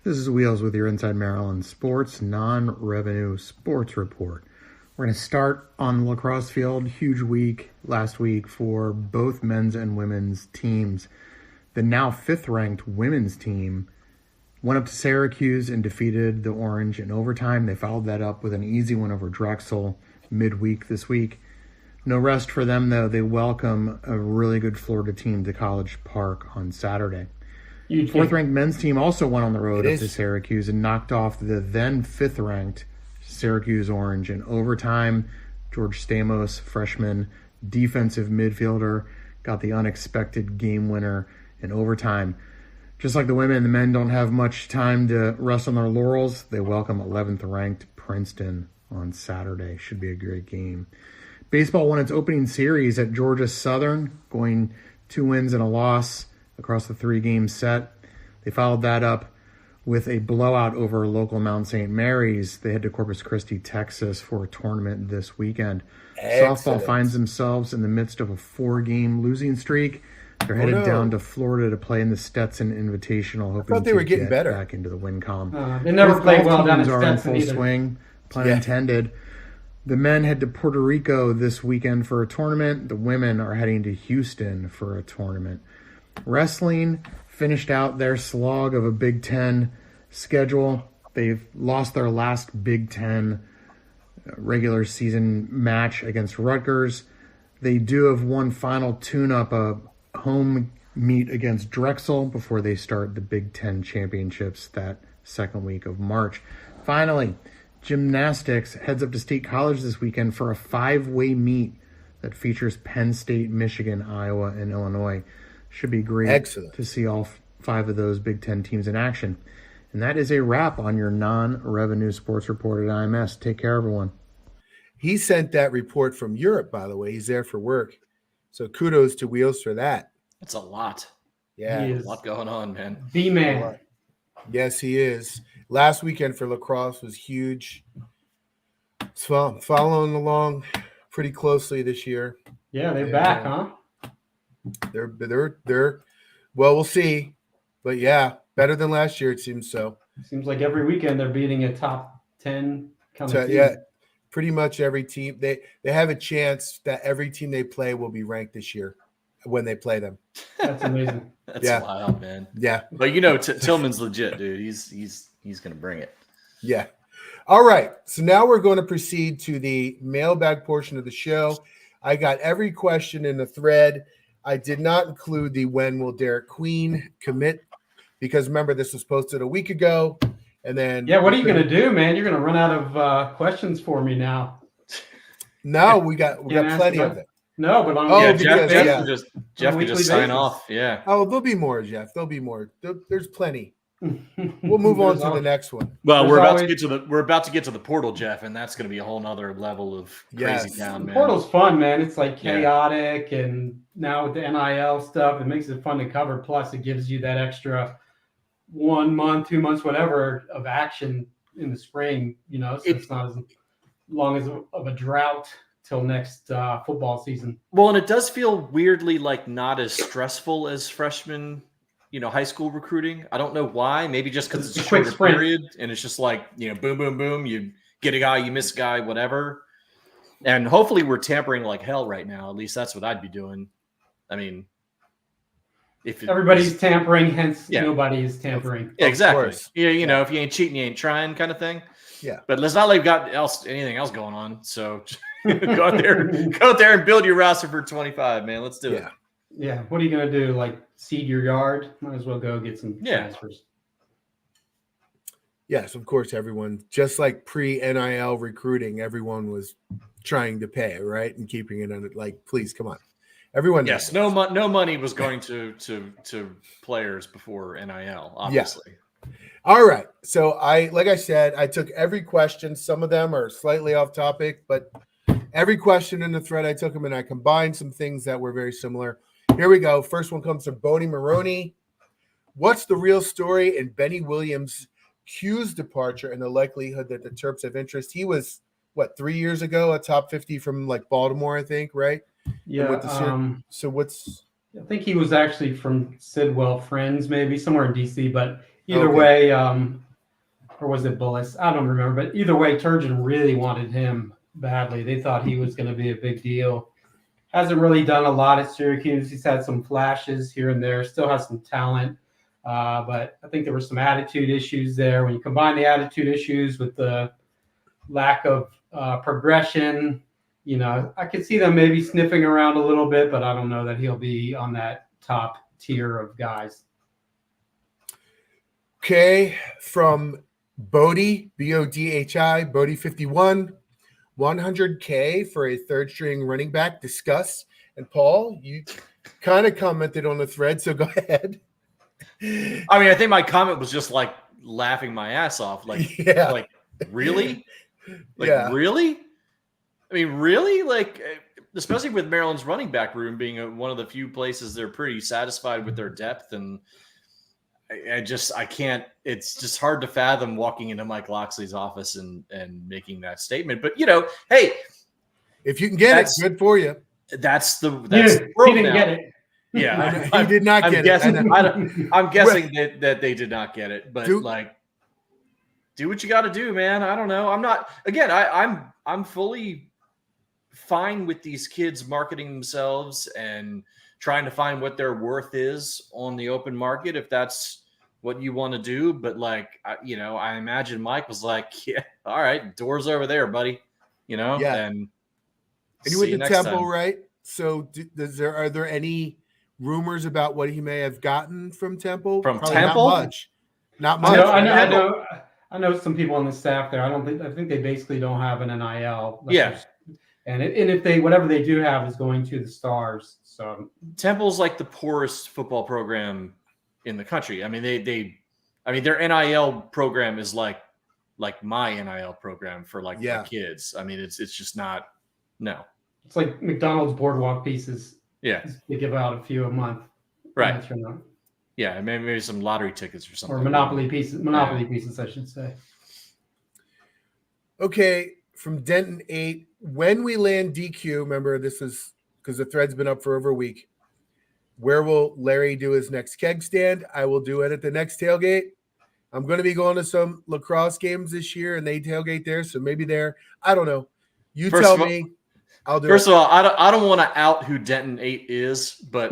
This is Wheels with your Inside Maryland Sports Non-Revenue Sports Report. We're going to start on the lacrosse field. Huge week last week for both men's and women's teams. The now 5th-ranked women's team went up to Syracuse and defeated the Orange in overtime. They followed that up with an easy win over Drexel midweek this week. No rest for them, though. They welcome a really good Florida team to College Park on Saturday. 4th-ranked men's team also went on the road up to Syracuse and knocked off the then 5th-ranked Syracuse Orange in overtime. George Stamos, freshman defensive midfielder, got the unexpected game winner in overtime. Just like the women, the men don't have much time to rest on their laurels. They welcome 11th-ranked Princeton on Saturday. Should be a great game. Baseball won its opening series at Georgia Southern, going 2 wins and a loss across the 3-game set. They followed that up with a blowout over local Mount St. Mary's. They head to Corpus Christi, Texas for a tournament this weekend. Excellent. Softball finds themselves in the midst of a 4-game losing streak. They're headed down to Florida to play in the Stetson Invitational, hoping they were getting better back into the win column. They never played well down in Stetson. Are in full either. swing, pun intended. The men head to Puerto Rico this weekend for a tournament. The women are heading to Houston for a tournament. Wrestling finished out their slog of a Big Ten schedule. They've lost their last Big Ten regular season match against Rutgers. They do have one final tune-up, a home meet against Drexel before they start the Big Ten championships that second week of March. Finally, gymnastics heads up to State College this weekend for a 5-way meet that features Penn State, Michigan, Iowa, and Illinois. Should be great to see all 5 of those Big Ten teams in action. And that is a wrap on your non-revenue sports report at IMS. Take care, everyone. He sent that report from Europe, by the way. He's there for work. So kudos to Wheels for that. That's a lot. Yeah. A lot going on, man. The man. Yes, he is. Last weekend for lacrosse was huge. So following along pretty closely this year. Yeah, they're back, huh? They're well, we'll see. But yeah, better than last year, it seems so. Seems like every weekend they're beating a top 10 kind of team. Yeah, pretty much every team. They have a chance that every team they play will be ranked this year when they play them. That's amazing. That's wild, man. Yeah. But you know, Tillman's legit, dude. He's gonna bring it. Yeah. All right. So now we're going to proceed to the mailbag portion of the show. I got every question in the thread. I did not include the when will Derik Queen commit, because remember, this was posted a week ago. And then what are you going to do, man? You're going to run out of questions for me now. No, we got plenty of it. No, but Jeff can just sign off. Yeah. Oh, there'll be more, Jeff. There'll be more. There's plenty. We'll move on to the next one. Well, we're about to get to the portal, Jeff, and that's going to be a whole nother level of crazy town, man. The portal's fun, man. It's like chaotic, and now with the NIL stuff, it makes it fun to cover. Plus, it gives you that extra 1 month, 2 months, whatever of action in the spring. You know, so it's not as long as of a drought till next football season. Well, and it does feel weirdly like not as stressful as freshman, high school recruiting. I don't know why. Maybe just because it's a shorter period and it's just like, boom, boom, boom. You get a guy, you miss a guy, whatever. And hopefully we're tampering like hell right now. At least that's what I'd be doing. I mean, if everybody's tampering, hence nobody is tampering. Yeah, exactly. Yeah, if you ain't cheating, you ain't trying kind of thing. Yeah. But let's not like anything else going on. So go out there and build your roster for 25, man. Let's do it. Yeah. What are you gonna do? Like seed your yard? Might as well go get some transfers. Yes, of course, everyone, just like pre-NIL recruiting, everyone was trying to pay, right? And keeping it under, like, please, come on. Everyone knows. No money was going to players before NIL, obviously. Yeah. All right. So like I said, I took every question. Some of them are slightly off topic, but every question in the thread, I took them and I combined some things that were very similar. Here we go. First one comes from Bodie Maroney. What's the real story in Benny Williams' Q's departure and the likelihood that the Terps have interest? He was, 3 years ago, a top 50 from like Baltimore, I think, right? Yeah. So what's... I think he was actually from Sidwell Friends, maybe somewhere in DC, but either way, or was it Bullis? I don't remember, but either way, Turgeon really wanted him badly. They thought he was going to be a big deal. Hasn't really done a lot at Syracuse. He's had some flashes here and there, still has some talent. But I think there were some attitude issues there. When you combine the attitude issues with the lack of progression, I could see them maybe sniffing around a little bit, but I don't know that he'll be on that top tier of guys. Okay, from Bodie, B-O-D-H-I, Bodie 51, $100K for a third string running back. Discuss. And Paul, you kind of commented on the thread, so go ahead. I mean, I think my comment was just like laughing my ass off. Like really? Really? I mean, really? Like, especially with Maryland's running back room being one of the few places they're pretty satisfied with their depth. And I can't, it's just hard to fathom walking into Mike Loxley's office and making that statement. But, hey. If you can get it, good for you. That's the he didn't get it. Yeah, he did not get it. I'm guessing that they did not get it, but do what you got to do, man. I don't know. I'm not. Again, I'm fully fine with these kids marketing themselves and trying to find what their worth is on the open market, if that's what you want to do. But I imagine Mike was like, "Yeah, all right, doors over there, buddy." And you went to Temple, right? So, are there any rumors about what he may have gotten from Temple? Probably Temple? Not much. I know some people on the staff there. I think they basically don't have an NIL. And if they, whatever they do have is going to the Stars. So Temple's like the poorest football program in the country. I mean, their NIL program is like my NIL program for my kids. I mean, it's just not. No. It's like McDonald's boardwalk pieces. Yeah. They give out a few a month. Right. Yeah, maybe some lottery tickets or something. Or Monopoly pieces, I should say. Okay, from Denton 8, when we land DQ, remember this is because the thread's been up for over a week. Where will Larry do his next keg stand? I will do it at the next tailgate. I'm going to be going to some lacrosse games this year, and they tailgate there, so maybe there. I don't know. You tell me. I'll do First of all, I don't want to out who Denton 8 is, but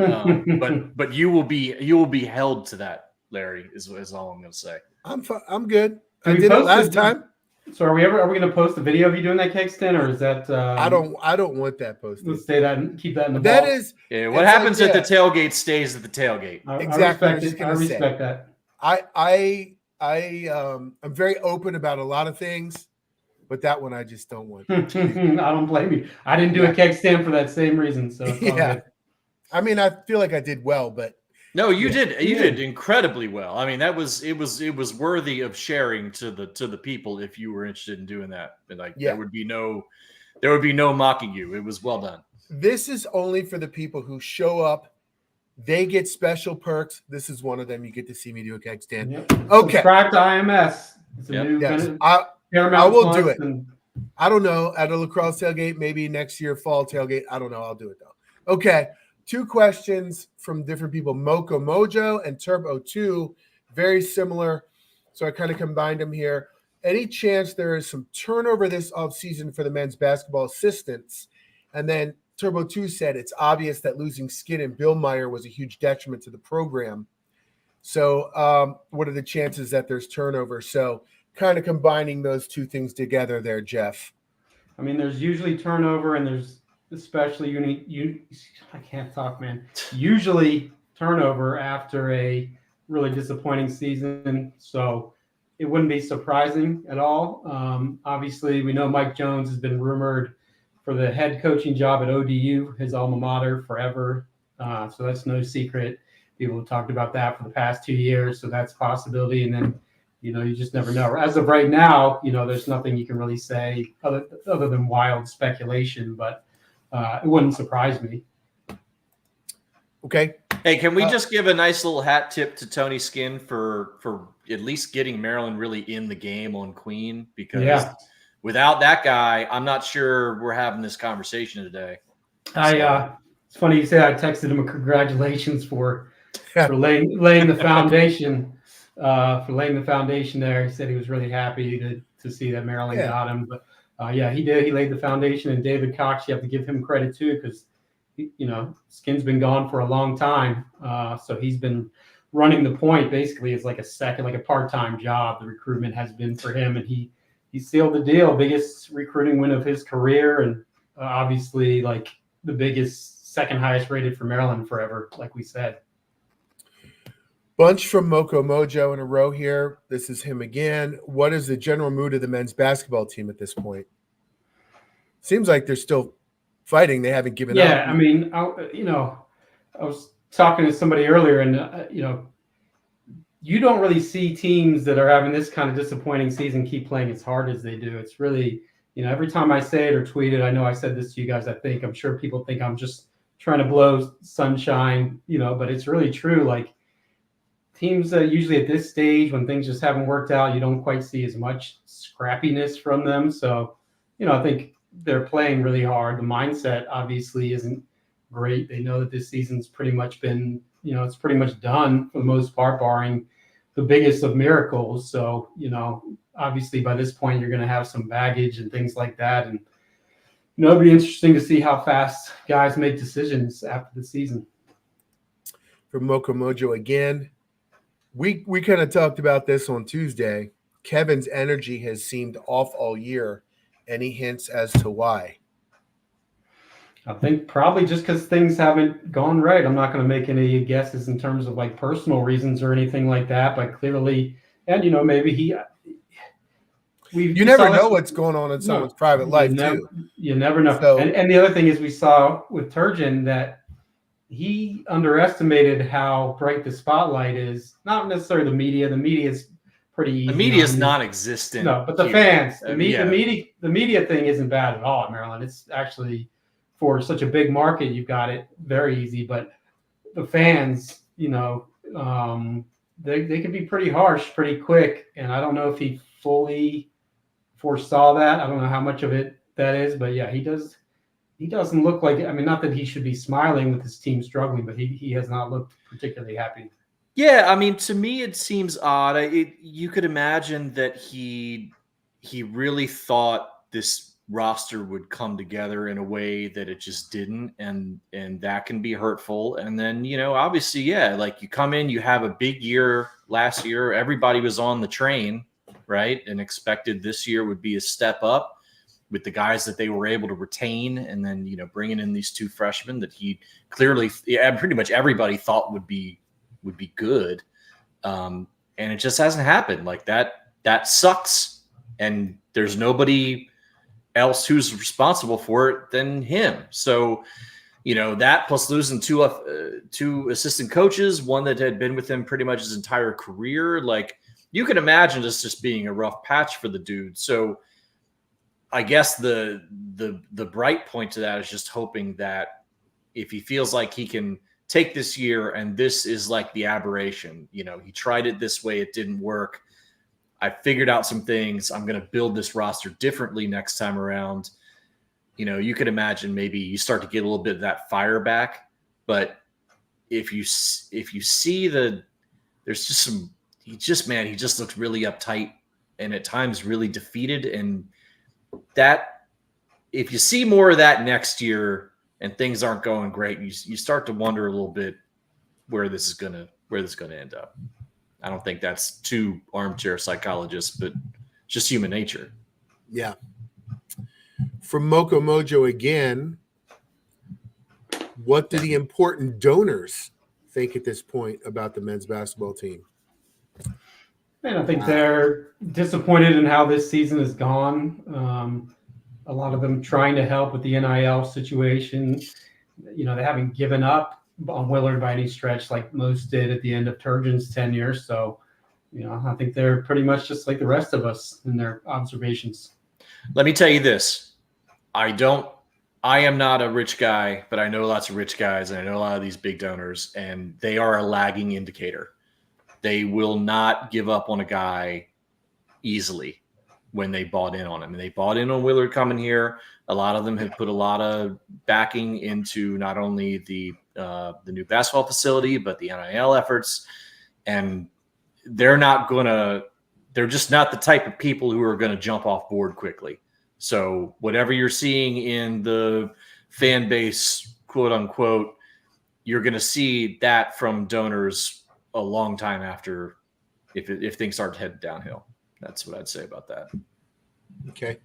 but you will be held to that, Larry, is all I'm going to say. I'm good. I did it last time. So are we going to post a video of you doing that keg stand, or is that? I don't want that posted. Let's say that and keep that in the. That vault. is. Yeah. What happens at the tailgate stays at the tailgate. Exactly. I respect that. I'm very open about a lot of things. But that one I just don't want. I don't blame you. I didn't do a keg stand for that same reason. So yeah, I mean, I feel like I did well, but no, you did. You did incredibly well. I mean, it was worthy of sharing to the people if you were interested in doing that. And there would be no mocking you. It was well done. This is only for the people who show up. They get special perks. This is one of them. You get to see me do a keg stand. Yep. Okay. Subscribe to IMS. It's a new I will do it. I don't know. At a lacrosse tailgate, maybe next year, fall tailgate. I don't know. I'll do it, though. Okay. 2 questions from different people. Moco Mojo and Turbo2, very similar. So I kind of combined them here. Any chance there is some turnover this offseason for the men's basketball assistants? And then Turbo2 said it's obvious that losing Skid and Bill Meyer was a huge detriment to the program. So what are the chances that there's turnover? So kind of combining those two things together there, Jeff? I mean, there's usually turnover, and there's especially I can't talk, man. Usually turnover after a really disappointing season, so it wouldn't be surprising at all. Obviously, we know Mike Jones has been rumored for the head coaching job at ODU, his alma mater, forever. So that's no secret. People have talked about that for the past 2 years, so that's a possibility. And then, you just never know. As of right now, there's nothing you can really say other than wild speculation, but it wouldn't surprise me. Okay. Hey, can we just give a nice little hat tip to Tony Skinn for at least getting Maryland really in the game on Queen? Because without that guy, I'm not sure we're having this conversation today. It's funny you say I texted him a congratulations for laying the foundation. For laying the foundation there. He said he was really happy to see that Maryland got him. But he did. He laid the foundation. And David Cox, you have to give him credit too, because Skinn's been gone for a long time. So he's been running the point basically as like a part-time job. The recruitment has been for him, and he sealed the deal. Biggest recruiting win of his career, and obviously like the biggest, second highest rated for Maryland forever, like we said. Bunch from Moco Mojo in a row here. This is him again. What is the general mood of the men's basketball team at this point? Seems like they're still fighting. They haven't given up. Yeah, I mean, I was talking to somebody earlier, and you don't really see teams that are having this kind of disappointing season keep playing as hard as they do. It's really, every time I say it or tweet it, I know I said this to you guys. I'm sure people think I'm just trying to blow sunshine, but it's really true. Like, teams usually at this stage, when things just haven't worked out, you don't quite see as much scrappiness from them. So, I think they're playing really hard. The mindset obviously isn't great. They know that this season's pretty much been, it's pretty much done for the most part, barring the biggest of miracles. So, obviously by this point, you're going to have some baggage and things like that. And it'll be interesting to see how fast guys make decisions after the season. From Moco Mojo again. We kind of talked about this on Tuesday. Kevin's energy has seemed off all year. Any hints as to why? I think probably just because things haven't gone right. I'm not going to make any guesses in terms of like personal reasons or anything like that, but clearly, and maybe you never know what's going on in someone's private life too. You never know. So, and the other thing is we saw with Turgeon that he underestimated how bright the spotlight is. Not necessarily the media. The media is pretty easy. The media is non-existent. No, but the fans. The media thing isn't bad at all at Maryland. It's actually, for such a big market, you've got it very easy. But the fans, they can be pretty harsh pretty quick. And I don't know if he fully foresaw that. I don't know how much of it that is. But yeah, he does. He doesn't look like, not that he should be smiling with his team struggling, but he has not looked particularly happy. Yeah, to me it seems odd. You could imagine that he really thought this roster would come together in a way that it just didn't, and that can be hurtful. And then, obviously, like you come in, you have a big year last year. Everybody was on the train, right? And expected this year would be a step up with the guys that they were able to retain, and then, bringing in these two freshmen that he clearly, pretty much everybody thought would be good. And it just hasn't happened. Like that sucks. And there's nobody else who's responsible for it than him. So, that plus losing two assistant coaches, one that had been with him pretty much his entire career. Like, you can imagine this just being a rough patch for the dude. So, I guess the bright point to that is just hoping that if he feels like he can take this year and this is like the aberration, he tried it this way, it didn't work. I figured out some things. I'm going to build this roster differently next time around. You could imagine maybe you start to get a little bit of that fire back. But if you see there's just some, he just looks really uptight and at times really defeated. And that if you see more of that next year and things aren't going great, you start to wonder a little bit where this is gonna end up. I don't think that's too armchair psychologist, but just human nature. Yeah. From Moco Mojo again, what do the important donors think at this point about the men's basketball team? And I think they're disappointed in how this season has gone. A lot of them trying to help with the NIL situation. They haven't given up on Willard by any stretch like most did at the end of Turgeon's tenure. So, I think they're pretty much just like the rest of us in their observations. Let me tell you this. I am not a rich guy, but I know lots of rich guys, and I know a lot of these big donors, and they are a lagging indicator. They will not give up on a guy easily when they bought in on him. And they bought in on Willard coming here. A lot of them have put a lot of backing into not only the new basketball facility, but the NIL efforts. And they're just not the type of people who are going to jump off board quickly. So whatever you're seeing in the fan base, quote unquote, you're going to see that from donors a long time after, if things start to head downhill. That's what I'd say about that. Okay.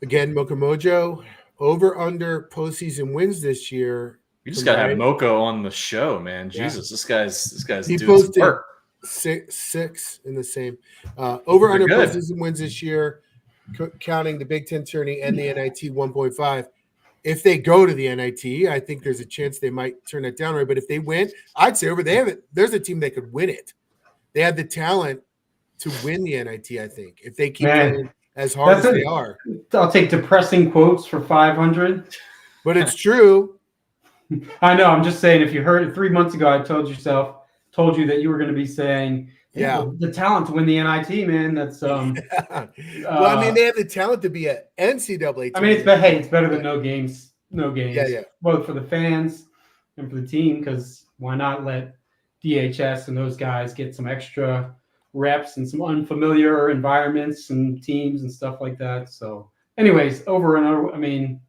Again, Moco Mojo, over under postseason wins this year. You just gotta have Moco on the show, man. Jesus, this guy's he doing some work. Six in the same. Over under postseason wins this year, counting the Big Ten tourney and the NIT 1.5. If they go to the NIT, I think there's a chance they might turn it down, right? But if they win, I'd say there's a team that could win it. They have the talent to win the NIT, I think, if they keep playing as hard as they are. I'll take depressing quotes for 500. But it's true. I know. I'm just saying, if you heard it 3 months ago, I told you that you were going to be saying, the talent to win the NIT, man. That's well, I mean, they have the talent to be an NCAA team. I mean, it's better than no games. Yeah. Both for the fans and for the team, because why not let DHS and those guys get some extra reps and some unfamiliar environments and teams and stuff like that. So anyways, over and over. I mean,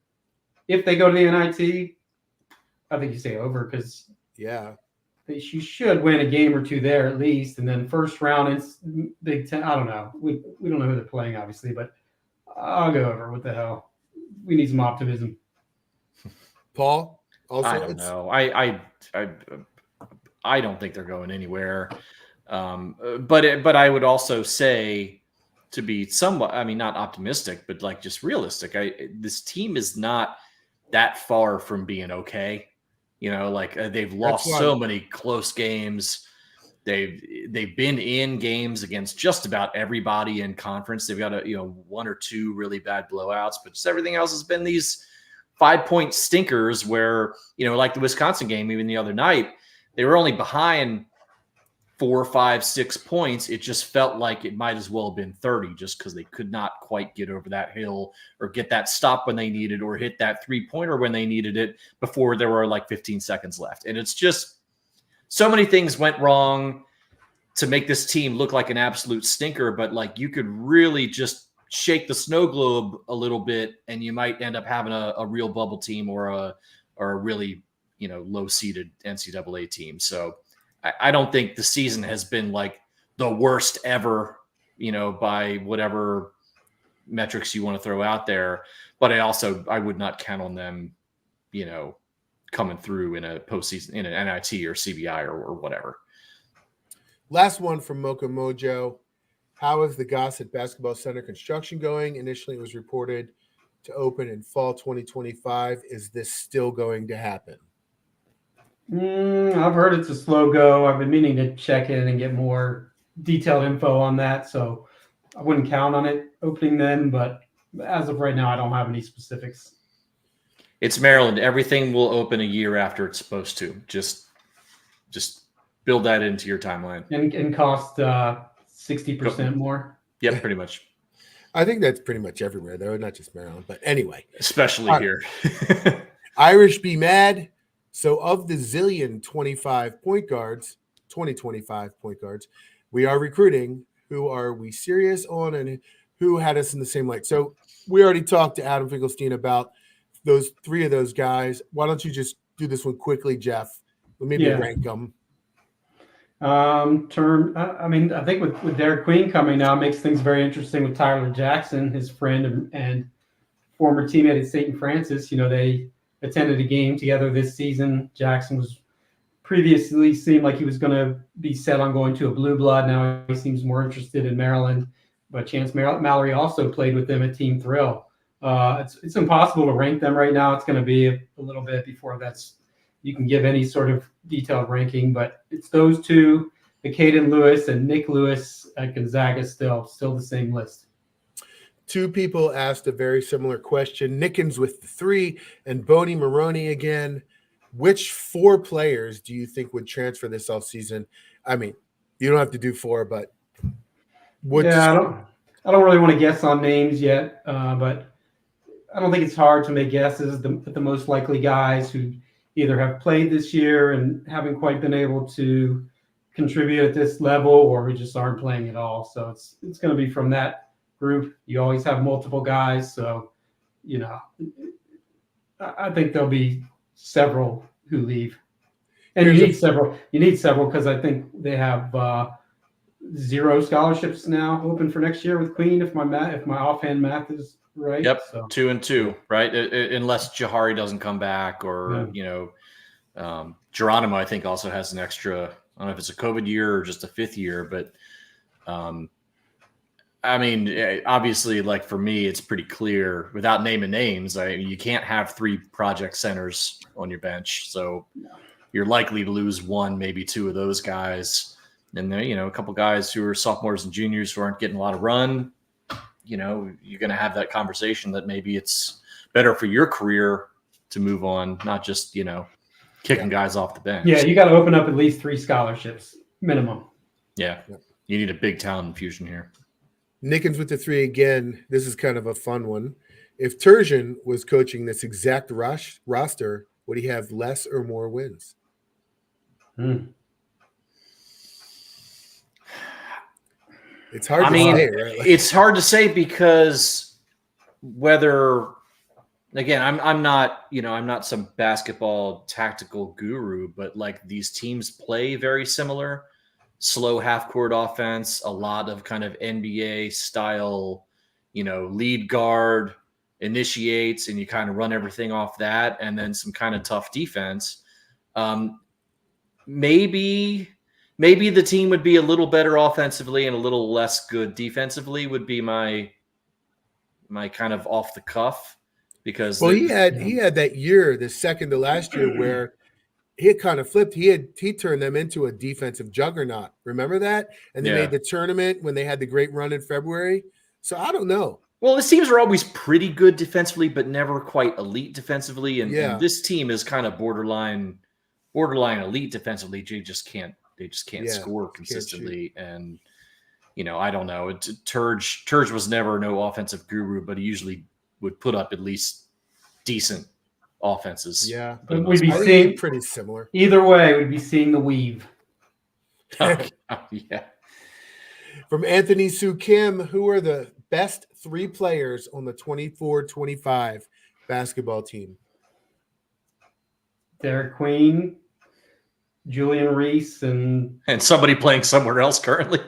if they go to the NIT, I think you say over, because you should win a game or two there at least. And then first round, it's Big Ten. I don't know. We don't know who they're playing, obviously, but I'll go over. What the hell? We need some optimism. Paul? Also, I don't know. I don't think they're going anywhere. But I would also say, to be somewhat, I mean, not optimistic, but like just realistic, this team is not that far from being okay. They've lost so many close games. They've been in games against just about everybody in conference. They've got one or two really bad blowouts, but just everything else has been these 5-point stinkers where, like the Wisconsin game, even the other night, they were only behind 4, 5, 6 points. It just felt like it might as well have been 30, just because they could not quite get over that hill or get that stop when they needed, or hit that 3-pointer when they needed it before there were like 15 seconds left. And it's just so many things went wrong to make this team look like an absolute stinker. But like, you could really just shake the snow globe a little bit and you might end up having a real bubble team or a really, low seeded NCAA team. So I don't think the season has been like the worst ever, by whatever metrics you want to throw out there. But I would not count on them, coming through in a postseason, in an NIT or CBI or whatever. Last one from Moco Mojo. How is the Gossett Basketball Center construction going? Initially, it was reported to open in fall 2025. Is this still going to happen? I've heard it's a slow go. I've been meaning to check in and get more detailed info on that. So I wouldn't count on it opening then, but as of right now, I don't have any specifics. It's Maryland. Everything will open a year after it's supposed to. Just build that into your timeline. And cost 60% more. Yep, pretty much. I think that's pretty much everywhere, though, not just Maryland. But anyway. Especially here. Irish be mad. So of the zillion 2025 point guards, we are recruiting. Who are we serious on, and who had us in the same light? So we already talked to Adam Finkelstein about those 3 of those guys. Why don't you just do this one quickly, Jeff? Maybe rank them. I mean, I think with Derik Queen coming now, it makes things very interesting with Tyler Jackson, his friend and former teammate at St. Francis. They attended a game together this season. Jackson was previously seemed like he was going to be set on going to a blue blood. Now he seems more interested in Maryland. But Chance Mallory also played with them at Team Thrill. It's impossible to rank them right now. It's going to be a little bit before you can give any sort of detailed ranking. But it's those two, the Caden Lewis and Nick Lewis at Gonzaga, still the same list. Two people asked a very similar question. Nickens with the 3 and Bodie Maroney again. Which 4 players do you think would transfer this offseason? I mean, you don't have to do 4, but I don't really want to guess on names yet, but I don't think it's hard to make guesses. The most likely guys who either have played this year and haven't quite been able to contribute at this level, or who just aren't playing at all. So it's going to be from that group. You always have multiple guys, so I think there'll be several who leave, and you need several because I think they have 0 scholarships now open for next year with Queen. If my offhand math is right. Yep, so. 2 and 2, right? Unless Jahari doesn't come back, or Geronimo, I think, also has an extra. I don't know if it's a COVID year or just a 5th year, but I mean, obviously, like for me, it's pretty clear without naming names. You can't have 3 project centers on your bench, so you're likely to lose 1, maybe 2 of those guys. And then, a couple guys who are sophomores and juniors who aren't getting a lot of run. You're going to have that conversation that maybe it's better for your career to move on, not just kicking guys off the bench. Yeah, you got to open up at least 3 scholarships minimum. Yeah, you need a big talent infusion here. Nickens with the 3 again. This is kind of a fun one. If Turgeon was coaching this exact roster, would he have less or more wins? It's hard to say, right? It's hard to say because whether, again, I'm not some basketball tactical guru, but like these teams play very similar. Slow half-court offense, a lot of kind of NBA style, lead guard initiates, and you kind of run everything off that, and then some kind of tough defense. Maybe the team would be a little better offensively and a little less good defensively would be my kind of off the cuff, because he had that year, the second to last year, where he had kind of flipped. He turned them into a defensive juggernaut. Remember that? And they made the tournament when they had the great run in February. So I don't know. Well, his teams are always pretty good defensively, but never quite elite defensively. And this team is kind of borderline elite defensively. They just can't score consistently. And I don't know. Turge was never no offensive guru, but he usually would put up at least decent offenses. Yeah, but we'd be seeing pretty similar. Either way, we'd be seeing the weave. Yeah. From Anthony Sue Kim, who are the best 3 players on the 24-25 basketball team? Derik Queen, Julian Reese, and somebody playing somewhere else currently.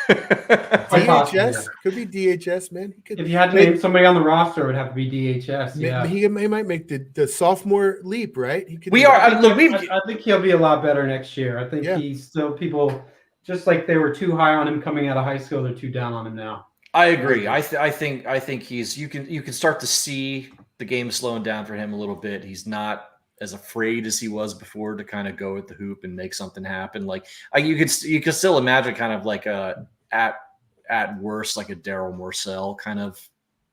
DHS could be DHS, man. If you had to name somebody on the roster, it would have to be DHS. Yeah, he might make the sophomore leap, right? I think he'll be a lot better next year. I think he's still, people just like they were too high on him coming out of high school, they're too down on him now. I agree. I think he's you can start to see the game slowing down for him a little bit. He's not as afraid as he was before to kind of go at the hoop and make something happen. Like you could still imagine kind of like at worst like a Daryl Morcell kind of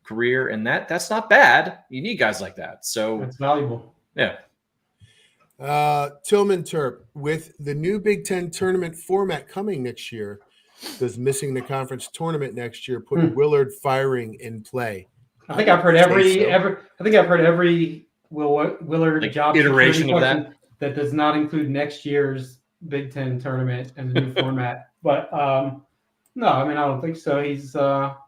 career, and that's not bad. You need guys like that, so that's valuable. Yeah. Tillman Terp, with the new Big Ten tournament format coming next year, does missing the conference tournament next year put Willard firing in play? I think I've heard every Willard job iteration of that does not include next year's Big Ten tournament and the new format. But no, I mean, I don't think so. He's got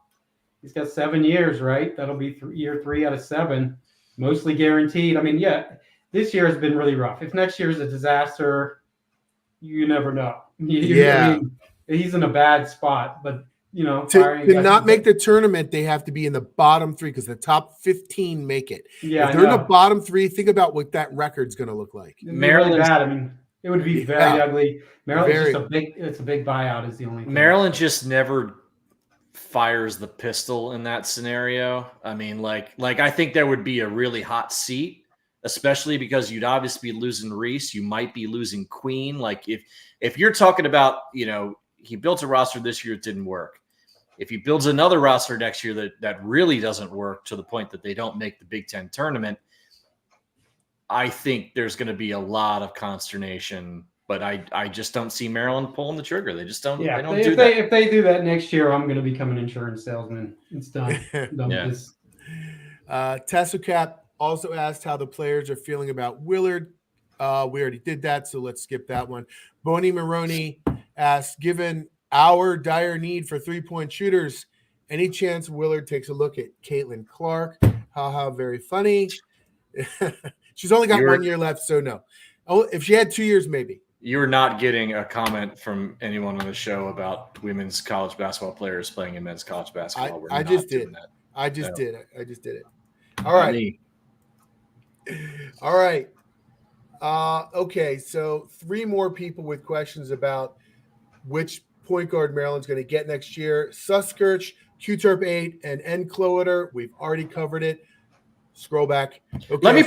7 years, right? That'll be year 3 out of 7, mostly guaranteed. I mean, this year has been really rough. If next year is a disaster, you never know. Yeah. I mean, he's in a bad spot, but to not make the tournament, they have to be in the bottom 3 because the top 15 make it. Yeah, if they're in the bottom 3, think about what that record's going to look like. Maryland's really bad. I mean, it would be very ugly. Maryland's just a big buyout is the only thing. Maryland just never fires the pistol in that scenario. I mean, like I think there would be a really hot seat, especially because you'd obviously be losing Reese. You might be losing Queen. Like if you're talking about, he built a roster this year, it didn't work. If he builds another roster next year that really doesn't work to the point that they don't make the Big Ten tournament, I think there's going to be a lot of consternation. But I just don't see Maryland pulling the trigger. They just don't. Yeah, they don't do that. If they do that next year, I'm going to become an insurance salesman. It's done. Done with this. Tessocap also asked how the players are feeling about Willard. We already did that, so let's skip that one. Boney Maroney asked, given our dire need for 3-point shooters, any chance Willard takes a look at Caitlin Clark? Haha, very funny. She's only got 1 year left, so no. Oh, if she had 2 years, maybe. You are not getting a comment from anyone on the show about women's college basketball players playing in men's college basketball. I just did it. All right. All right. Okay, so 3 more people with questions about which point guard Maryland's going to get next year. Suskirch, Q-Terp 8, and N. Cloeter. We've already covered it. Scroll back. Okay, let me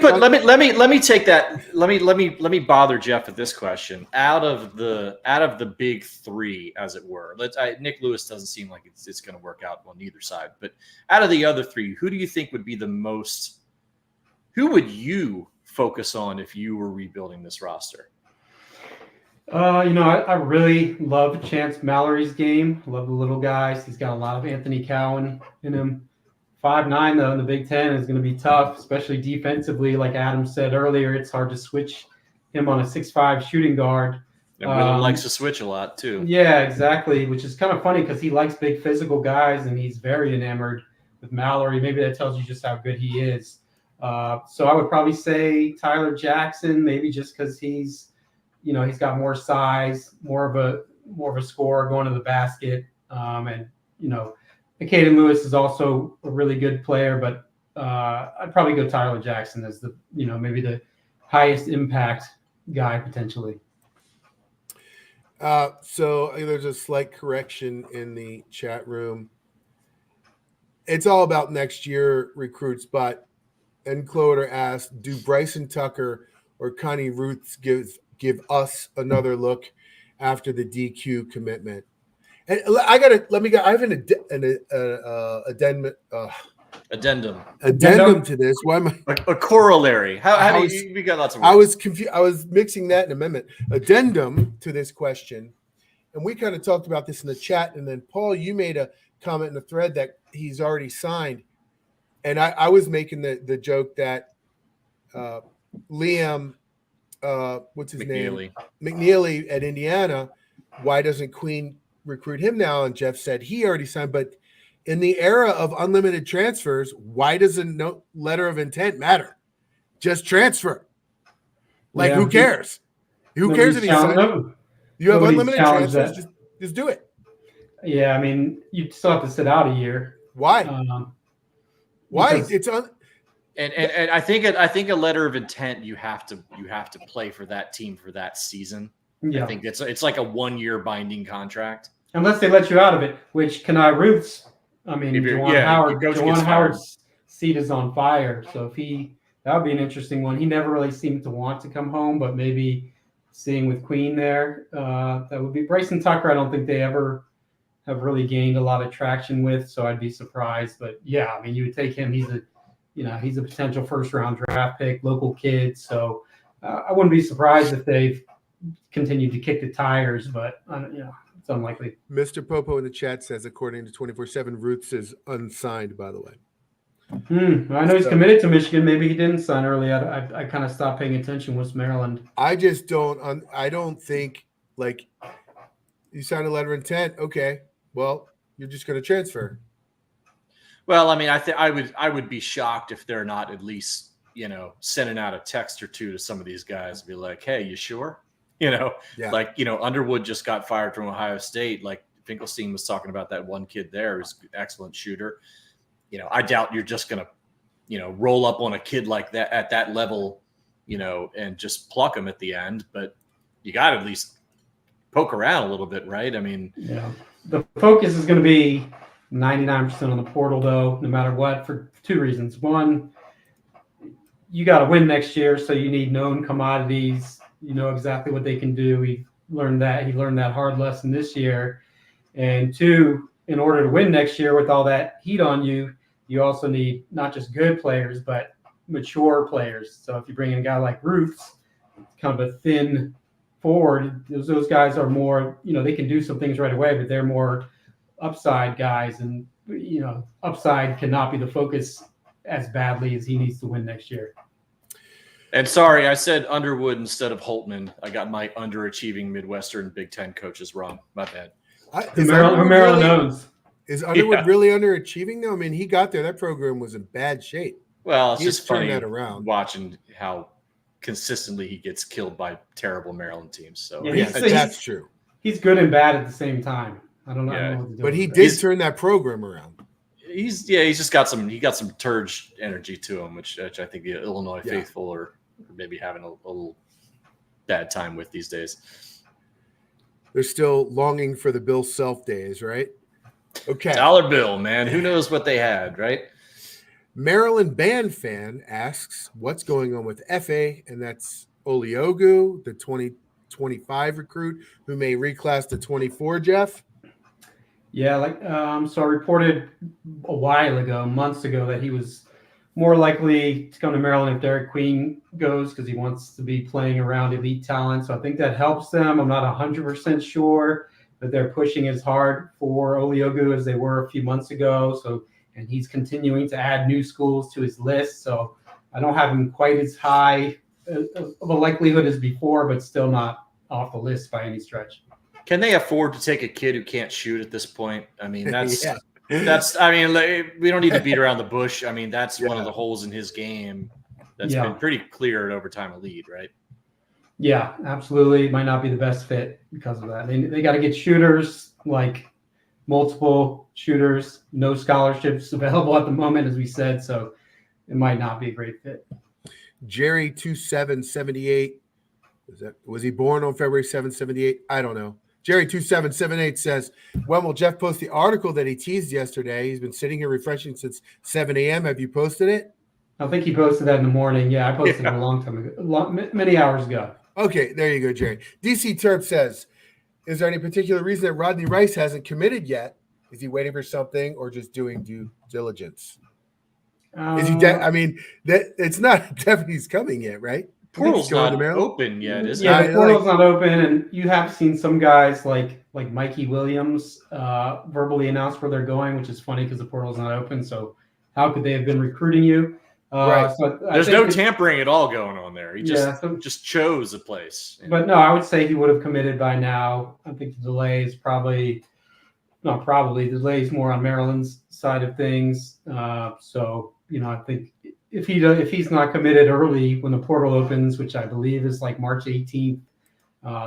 take that. Let me bother Jeff with this question. Out of the big 3, as it were, Nick Lewis doesn't seem like it's going to work out on either side. But out of the other 3, who do you think would be the most? Who would you focus on if you were rebuilding this roster? I really love Chance Mallory's game. Love the little guys. He's got a lot of Anthony Cowan in him. 5'9", though, in the Big Ten is going to be tough, especially defensively. Like Adam said earlier, it's hard to switch him on a 6'5" shooting guard. And Willard likes to switch a lot, too. Yeah, exactly, which is kind of funny because he likes big physical guys, and he's very enamored with Mallory. Maybe that tells you just how good he is. So I would probably say Tyler Jackson, maybe just because he's got more size, more of a scorer going to the basket, and Caden Lewis is also a really good player, but I'd probably go Tyler Jackson as the maybe the highest impact guy potentially. So there's a slight correction in the chat room. It's all about next year recruits, but N. Cloeter asked, do Bryson Tucker or Connie Ruths give us another look after the DQ commitment? And I have an addendum to this. Why am I a corollary? How do you got lots of words. I was confused. I was mixing that and amendment. Addendum to this question, and we kind of talked about this in the chat. And then Paul, you made a comment in the thread that he's already signed, and I was making the joke that Liam, what's his name, McNeely at Indiana. Why doesn't Queen recruit him now? And Jeff said he already signed. But in the era of unlimited transfers, why does a no letter of intent matter? Just transfer. Who cares? Who cares if he signed? You have unlimited transfers. Just do it. Yeah, I mean, you still have to sit out a year. Why? Why? It's And I think a letter of intent you have to play for that team for that season. Yeah. I think it's like a 1-year binding contract. Unless they let you out of it, which Kenai Ruth's, Juwan Howard's seat is on fire. So that would be an interesting one. He never really seemed to want to come home, but maybe seeing with Queen there, that would be Bryson Tucker. I don't think they ever have really gained a lot of traction with, so I'd be surprised. But yeah, I mean, you would take him. He's a potential first-round draft pick, local kid. So I wouldn't be surprised if they've continued to kick the tires, but it's unlikely. Mr. Popo in the chat says, according to 24/7, Roots is unsigned, by the way. I know he's committed to Michigan. Maybe he didn't sign early. I kind of stopped paying attention with Maryland. I just don't. I don't think you signed a letter of intent. Okay, well, you're just going to transfer. Well, I mean, I would be shocked if they're not at least sending out a text or two to some of these guys and be like, "Hey, you sure?" Underwood just got fired from Ohio State. Like Finkelstein was talking about that one kid there who's an excellent shooter. I doubt you're just going to, roll up on a kid like that at that level, and just pluck him at the end. But you got to at least poke around a little bit, right? I mean, the focus is going to be 99% on the portal, though, no matter what, for two reasons. One, you got to win next year, so you need known commodities. You know exactly what they can do. He learned that hard lesson this year. And two, in order to win next year with all that heat on you, you also need not just good players, but mature players. So if you bring in a guy like Roots, kind of a thin forward, those guys are more, they can do some things right away, but they're more upside guys. And, upside cannot be the focus as badly as he needs to win next year. And sorry, I said Underwood instead of Holtman. I got my underachieving Midwestern Big Ten coaches wrong. My bad. Maryland owns. Is Underwood really underachieving though? I mean, he got there. That program was in bad shape. Well, it's just funny that around. Watching how consistently he gets killed by terrible Maryland teams. So that's true. He's good and bad at the same time. I don't know. Yeah. But he did turn that program around. He's just got some Turge energy to him, which I think the Illinois faithful are maybe having a little bad time with these days. They're still longing for the Bill Self days, right? Okay. Dollar bill, man. Who knows what they had, right? Maryland band fan asks, what's going on with FA? And that's Oliogu, the 2025 recruit who may reclass to 24, Jeff. Yeah, so I reported a while ago, months ago, that he was more likely to come to Maryland if Derik Queen goes because he wants to be playing around elite talent. So I think that helps them. I'm not 100% sure that they're pushing as hard for Oliogu as they were a few months ago. And he's continuing to add new schools to his list. So I don't have him quite as high of a likelihood as before, but still not off the list by any stretch. Can they afford to take a kid who can't shoot at this point? I mean, we don't need to beat around the bush. I mean, that's one of the holes in his game that's been pretty clear at Overtime Elite, right? Yeah, absolutely. It might not be the best fit because of that. They got to get shooters, like multiple shooters, no scholarships available at the moment, as we said. So it might not be a great fit. Jerry 2778. Was he born on February 7, 78? I don't know. Jerry 2778 says, when will Jeff post the article that he teased yesterday? He's been sitting here refreshing since 7 a.m. Have you posted it? I think he posted that in the morning. Yeah, I posted it a long time ago, many hours ago. Okay, there you go, Jerry. DC Terp says, is there any particular reason that Rodney Rice hasn't committed yet? Is he waiting for something or just doing due diligence? Is he? It's not definitely he's coming yet, right? Portal's not open yet, is it? Yeah, the portal's not open, and you have seen some guys like Mikey Williams verbally announce where they're going, which is funny because the portal's not open. So how could they have been recruiting you? Right. So there's no tampering at all going on there. He just chose a place. But no, I would say he would have committed by now. I think the delay is the delay is more on Maryland's side of things. I think if he's not committed early when the portal opens, which I believe is like March 18th,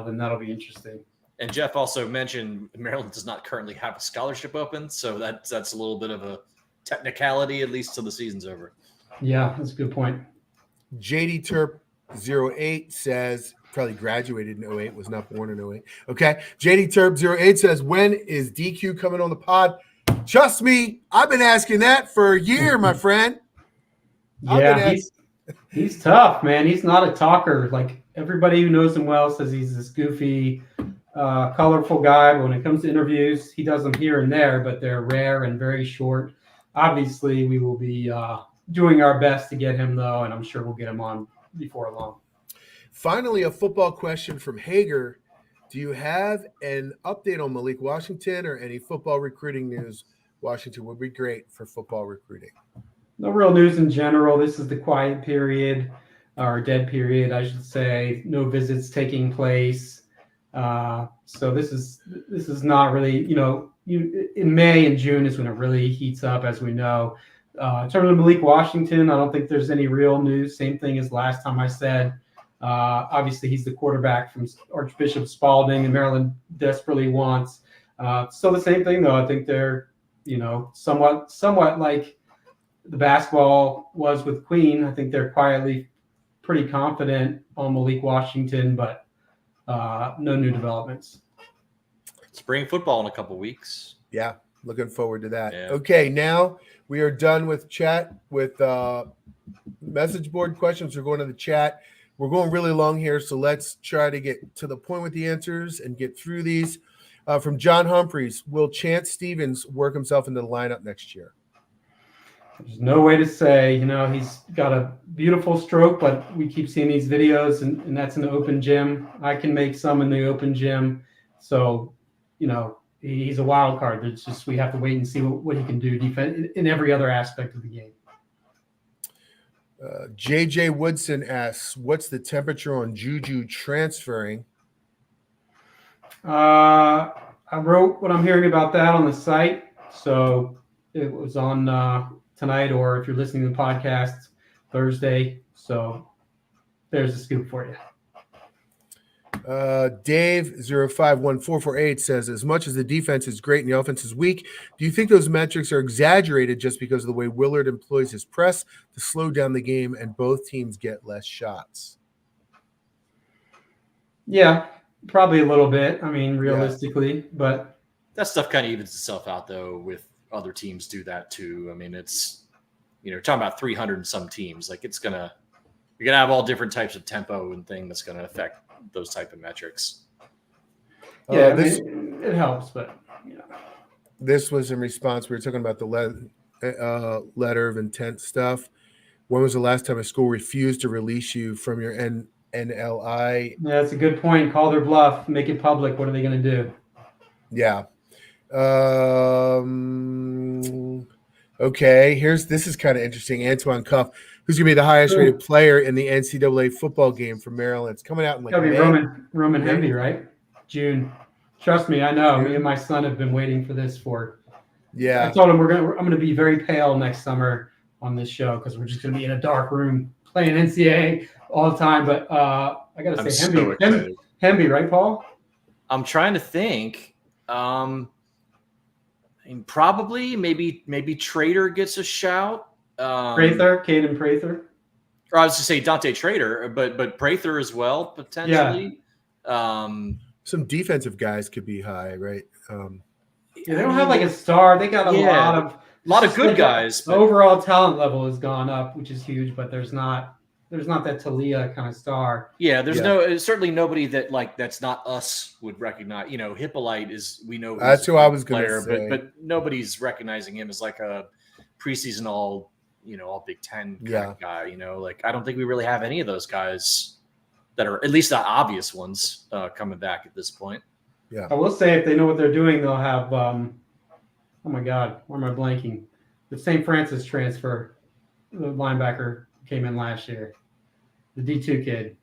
then that'll be interesting. And Jeff also mentioned Maryland does not currently have a scholarship open, so that's a little bit of a technicality, at least till the season's over. Yeah, that's a good point. JD Terp 08 says, probably graduated in 08, was not born in 08. Okay. JD Terp 08 says, when is DQ coming on the pod? Trust me, I've been asking that for a year, my friend. Yeah, he's tough, man. He's not a talker. Like everybody who knows him well says he's this goofy, colorful guy. But when it comes to interviews, he does them here and there, but they're rare and very short. Obviously, we will be doing our best to get him, though, and I'm sure we'll get him on before long. Finally, a football question from Hager. Do you have an update on Malik Washington or any football recruiting news? Washington would be great for football recruiting. No real news in general. This is the quiet period, or dead period, I should say. No visits taking place. So this is not really, in May and June is when it really heats up, as we know. In terms of Malik Washington, I don't think there's any real news. Same thing as last time I said. Obviously, he's the quarterback from Archbishop Spalding, and Maryland desperately wants. So the same thing, though. I think they're, somewhat like the basketball was with Queen. I think they're quietly pretty confident on Malik Washington, but no new developments. Spring football in a couple weeks. Yeah, looking forward to that. Yeah. Okay, now we are done with chat with message board questions. We're going to the chat. We're going really long here, so let's try to get to the point with the answers and get through these. From John Humphreys, will Chance Stevens work himself into the lineup next year? There's no way to say. He's got a beautiful stroke, but we keep seeing these videos, and that's an open gym. I can make some in the open gym. So, he's a wild card. It's just we have to wait and see what he can do defense in every other aspect of the game. JJ Woodson asks, what's the temperature on Juju transferring? I wrote what I'm hearing about that on the site. So it was on tonight, or if you're listening to the podcast, Thursday. So there's a scoop for you. Dave 051448 says, as much as the defense is great and the offense is weak, do you think those metrics are exaggerated just because of the way Willard employs his press to slow down the game and both teams get less shots? Yeah, probably a little bit. I mean, realistically, but that stuff kind of evens itself out, though, with other teams do that too. I mean, it's, talking about 300 and some teams, like you're going to have all different types of tempo and thing that's going to affect those type of metrics. Yeah, it helps, but this was in response. We were talking about the letter of intent stuff. When was the last time a school refused to release you from your NLI? Yeah, that's a good point. Call their bluff, make it public. What are they going to do? Yeah. Okay. This is kind of interesting. Antoine Cuff, who's going to be the highest rated player in the NCAA football game for Maryland. It's coming out in Gotta be Roman Hemby, right? June. Trust me, I know. Me and my son have been waiting for this for. Yeah. I told him I'm gonna be very pale next summer on this show because we're just gonna be in a dark room playing NCAA all the time. But I gotta say, Hemby, right, Paul? I'm trying to think. Probably, maybe Trader gets a shout. Caden Prather. Or I was to say Dante Trader, but Prather as well, potentially. Yeah. Some defensive guys could be high, right? They don't have like a star. They got a lot of good guys. The overall talent level has gone up, which is huge, but there's not that Talia kind of star. Yeah, there's certainly nobody that's not us would recognize. Hippolyte we know that's who I was going to say, but nobody's recognizing him as like a preseason all Big Ten kind of guy. I don't think we really have any of those guys that are at least the obvious ones coming back at this point. Yeah, I will say if they know what they're doing, they'll have. Oh my God, why am I blanking? The St. Francis transfer, the linebacker came in last year. The D2 kid.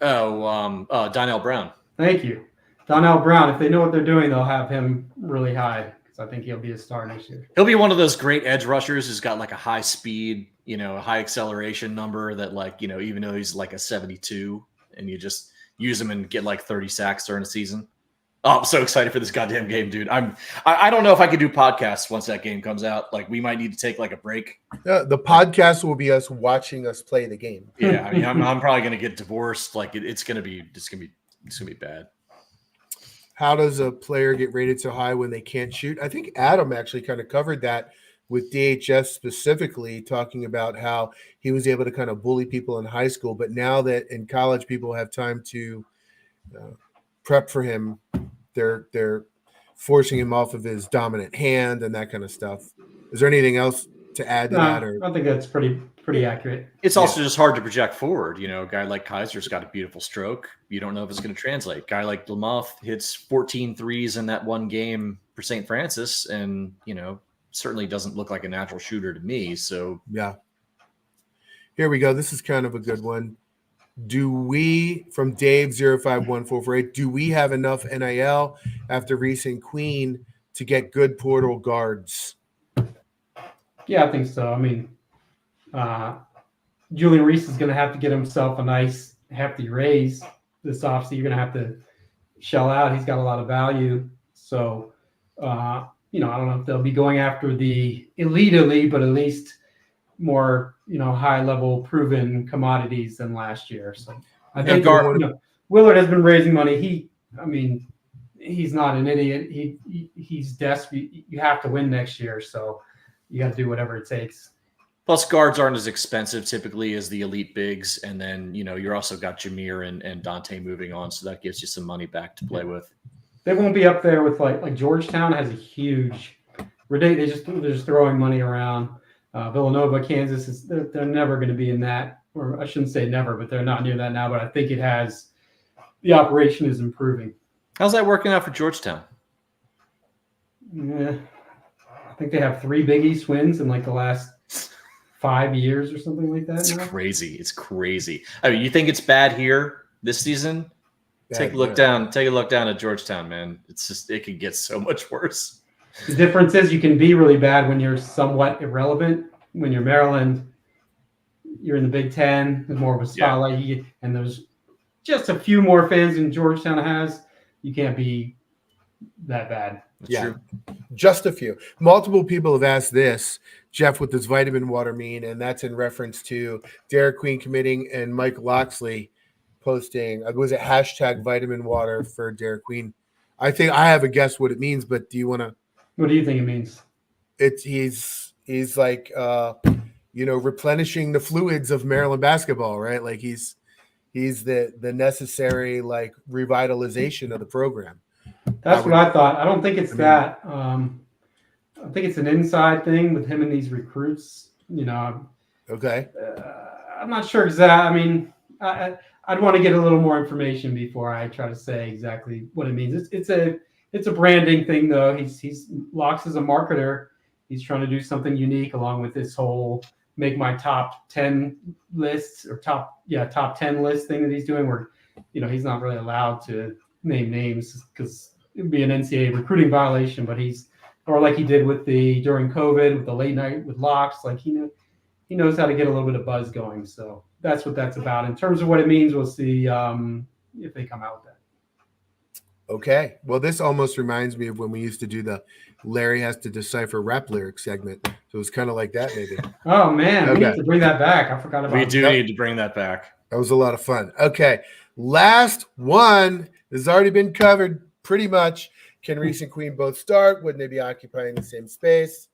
Donnell Brown. Thank you. Donnell Brown. If they know what they're doing, they'll have him really high because I think he'll be a star next year. He'll be one of those great edge rushers who's got like a high speed, a high acceleration number that even though he's like a 72 and you just use him and get like 30 sacks during the season. Oh, I'm so excited for this goddamn game, dude. I don't know if I could do podcasts once that game comes out. Like we might need to take like a break. The podcast will be us watching us play the game. Yeah, I mean, I'm probably gonna get divorced. Like it's gonna be bad. How does a player get rated so high when they can't shoot? I think Adam actually kind of covered that with DHS specifically, talking about how he was able to kind of bully people in high school, but now that in college people have time to prep for him, they're forcing him off of his dominant hand and that kind of stuff. Is there anything else to add to that? Or I think that's pretty accurate. It's also just hard to project forward. A guy like Kaiser's got a beautiful stroke. You don't know if it's going to translate. Guy like Lamoth hits 14 threes in that one game for St. Francis, and certainly doesn't look like a natural shooter to me. So yeah. Here we go. This is kind of a good one. From Dave 051448, do we have enough NIL after recent Queen to get good portal guards? Yeah, I think so. I mean, Julian Reese is going to have to get himself a nice hefty raise this offseason. You're going to have to shell out. He's got a lot of value. So, I don't know if they'll be going after the elite, but at least more, high level proven commodities than last year. So I think Willard has been raising money. He's not an idiot. He's desperate. You have to win next year. So you got to do whatever it takes. Plus, guards aren't as expensive typically as the elite bigs. And then, you're also got Jameer and Dante moving on. So that gives you some money back to play with. They won't be up there with like Georgetown has a huge – they're just throwing money around. Villanova, Kansas, they're never going to be in that. Or I shouldn't say never, but they're not near that now. But I think the operation is improving. How's that working out for Georgetown? Yeah. I think they have 3 Big East wins in like the last 5 years or something like that. It's crazy. It's crazy. I mean, you think it's bad here this season? Take a look down at Georgetown, man. It's just, it could get so much worse. The difference is you can be really bad when you're somewhat irrelevant. When you're Maryland, you're in the Big Ten. There's more of a spotlight, and there's just a few more fans than Georgetown has. You can't be that bad. That's true. Just a few. Multiple people have asked this, Jeff, what does vitamin water mean? And that's in reference to Derik Queen committing and Mike Loxley posting, was it hashtag vitamin water for Derik Queen? I think I have a guess what it means, but do you want to? What do you think it means? He's like, replenishing the fluids of Maryland basketball, right? Like he's the necessary like revitalization of the program. That's what I thought. I don't think it's that. I think it's an inside thing with him and these recruits. Okay. I'm not sure exactly. I mean, I'd want to get a little more information before I try to say exactly what it means. It's a branding thing, though. Locks is a marketer. He's trying to do something unique along with this whole make my top 10 lists or top 10 list thing that he's doing where, he's not really allowed to name names because it'd be an NCAA recruiting violation, but like he did during COVID with the late night with Locks, like he knows how to get a little bit of buzz going. So that's what that's about. In terms of what it means, we'll see if they come out with that. Okay. Well, this almost reminds me of when we used to do the Larry has to decipher rap lyrics segment. So it was kind of like that, maybe. Oh, man. We need to bring that back. I forgot about it. We do need to bring that back. That was a lot of fun. Okay. Last one has already been covered pretty much. Can Reese and Queen both start? Wouldn't they be occupying the same space?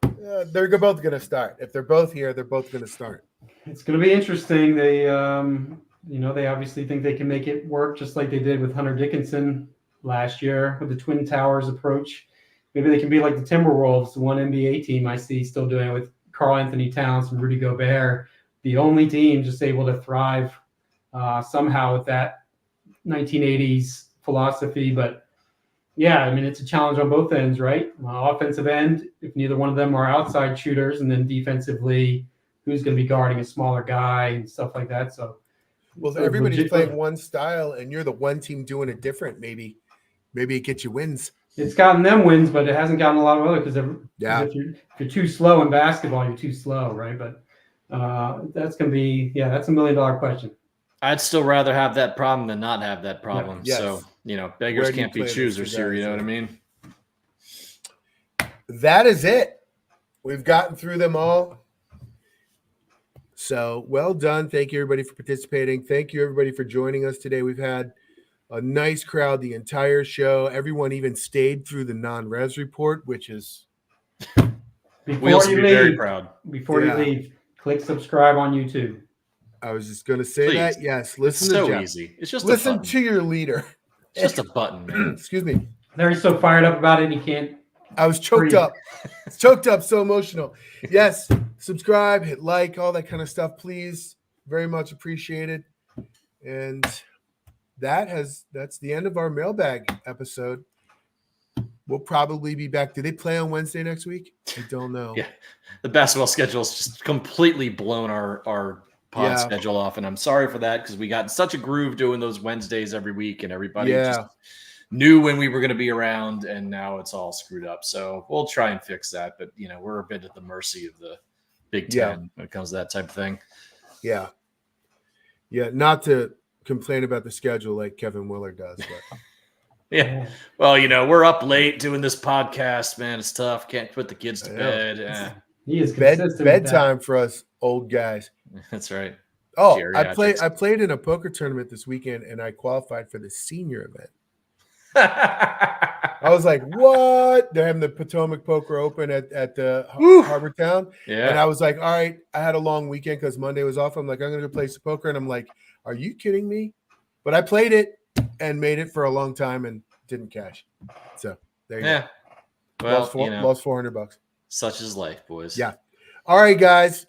They're both going to start. If they're both here, they're both going to start. It's going to be interesting. They, they obviously think they can make it work just like they did with Hunter Dickinson last year with the Twin Towers approach. Maybe they can be like the Timberwolves, the one NBA team I see still doing it with Karl Anthony Towns and Rudy Gobert, the only team just able to thrive somehow with that 1980s philosophy. But yeah, I mean, it's a challenge on both ends, right? Offensive end, if neither one of them are outside shooters, and then defensively, who's going to be guarding a smaller guy and stuff like that. So, well, if everybody's playing one style and you're the one team doing it different, maybe it gets you wins. It's gotten them wins, but it hasn't gotten a lot of other because if you're too slow in basketball, you're too slow, right? But that's going to be that's $1 million question. I'd still rather have that problem than not have that problem. Yes. So, beggars can't be choosers here. You know what I mean? That is it. We've gotten through them all. So well done. Thank you, everybody, for participating. Thank you, everybody, for joining us today. We've had a nice crowd the entire show. Everyone even stayed through the non-res report, which is we'll be very proud. Before you leave, click subscribe on YouTube. I was just going to say that. Yes, listen it's to so Jeff. Easy. It's just listen to your leader. It's just a button, man. Excuse me. Larry's so fired up about it, he can't. I was choked up. So emotional. Yes, subscribe, hit like, all that kind of stuff, please. Very much appreciated. And that's the end of our mailbag episode. We'll probably be back. Do they play on Wednesday next week? I don't know. Yeah, the basketball schedule's just completely blown our pod schedule off, and I'm sorry for that because we got in such a groove doing those Wednesdays every week, and everybody just knew when we were going to be around, and now it's all screwed up. So we'll try and fix that, but we're a bit at the mercy of the Big Ten when it comes to that type of thing. Yeah. Yeah, not to complain about the schedule like Kevin Willard does, but Yeah. Well, we're up late doing this podcast, man. It's tough. Can't put the kids to bed. Yeah. He is consistent. Bedtime for us old guys. That's right. Oh, I played in a poker tournament this weekend, and I qualified for the senior event. I was like, what? They're having the Potomac Poker Open at the Harbor Town. Yeah. And I was like, all right, I had a long weekend because Monday was off. I'm like, I'm going to go play some poker. And I'm like, are you kidding me? But I played it and made it for a long time and didn't cash. So there you go. Well, lost $400. Such is life, boys. Yeah. All right, guys.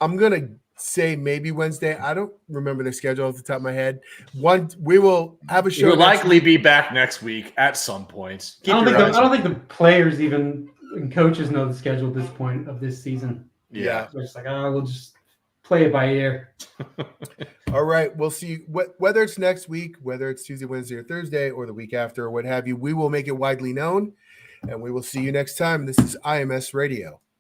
I'm going to say maybe Wednesday. I don't remember the schedule off the top of my head. We will have a show. We'll likely be back next week at some point. I don't think the players even and coaches know the schedule at this point of this season. Yeah. So it's like, we'll just play it by ear. All right. We'll see whether it's next week, whether it's Tuesday, Wednesday, or Thursday, or the week after, or what have you. We will make it widely known, and we will see you next time. This is IMS Radio.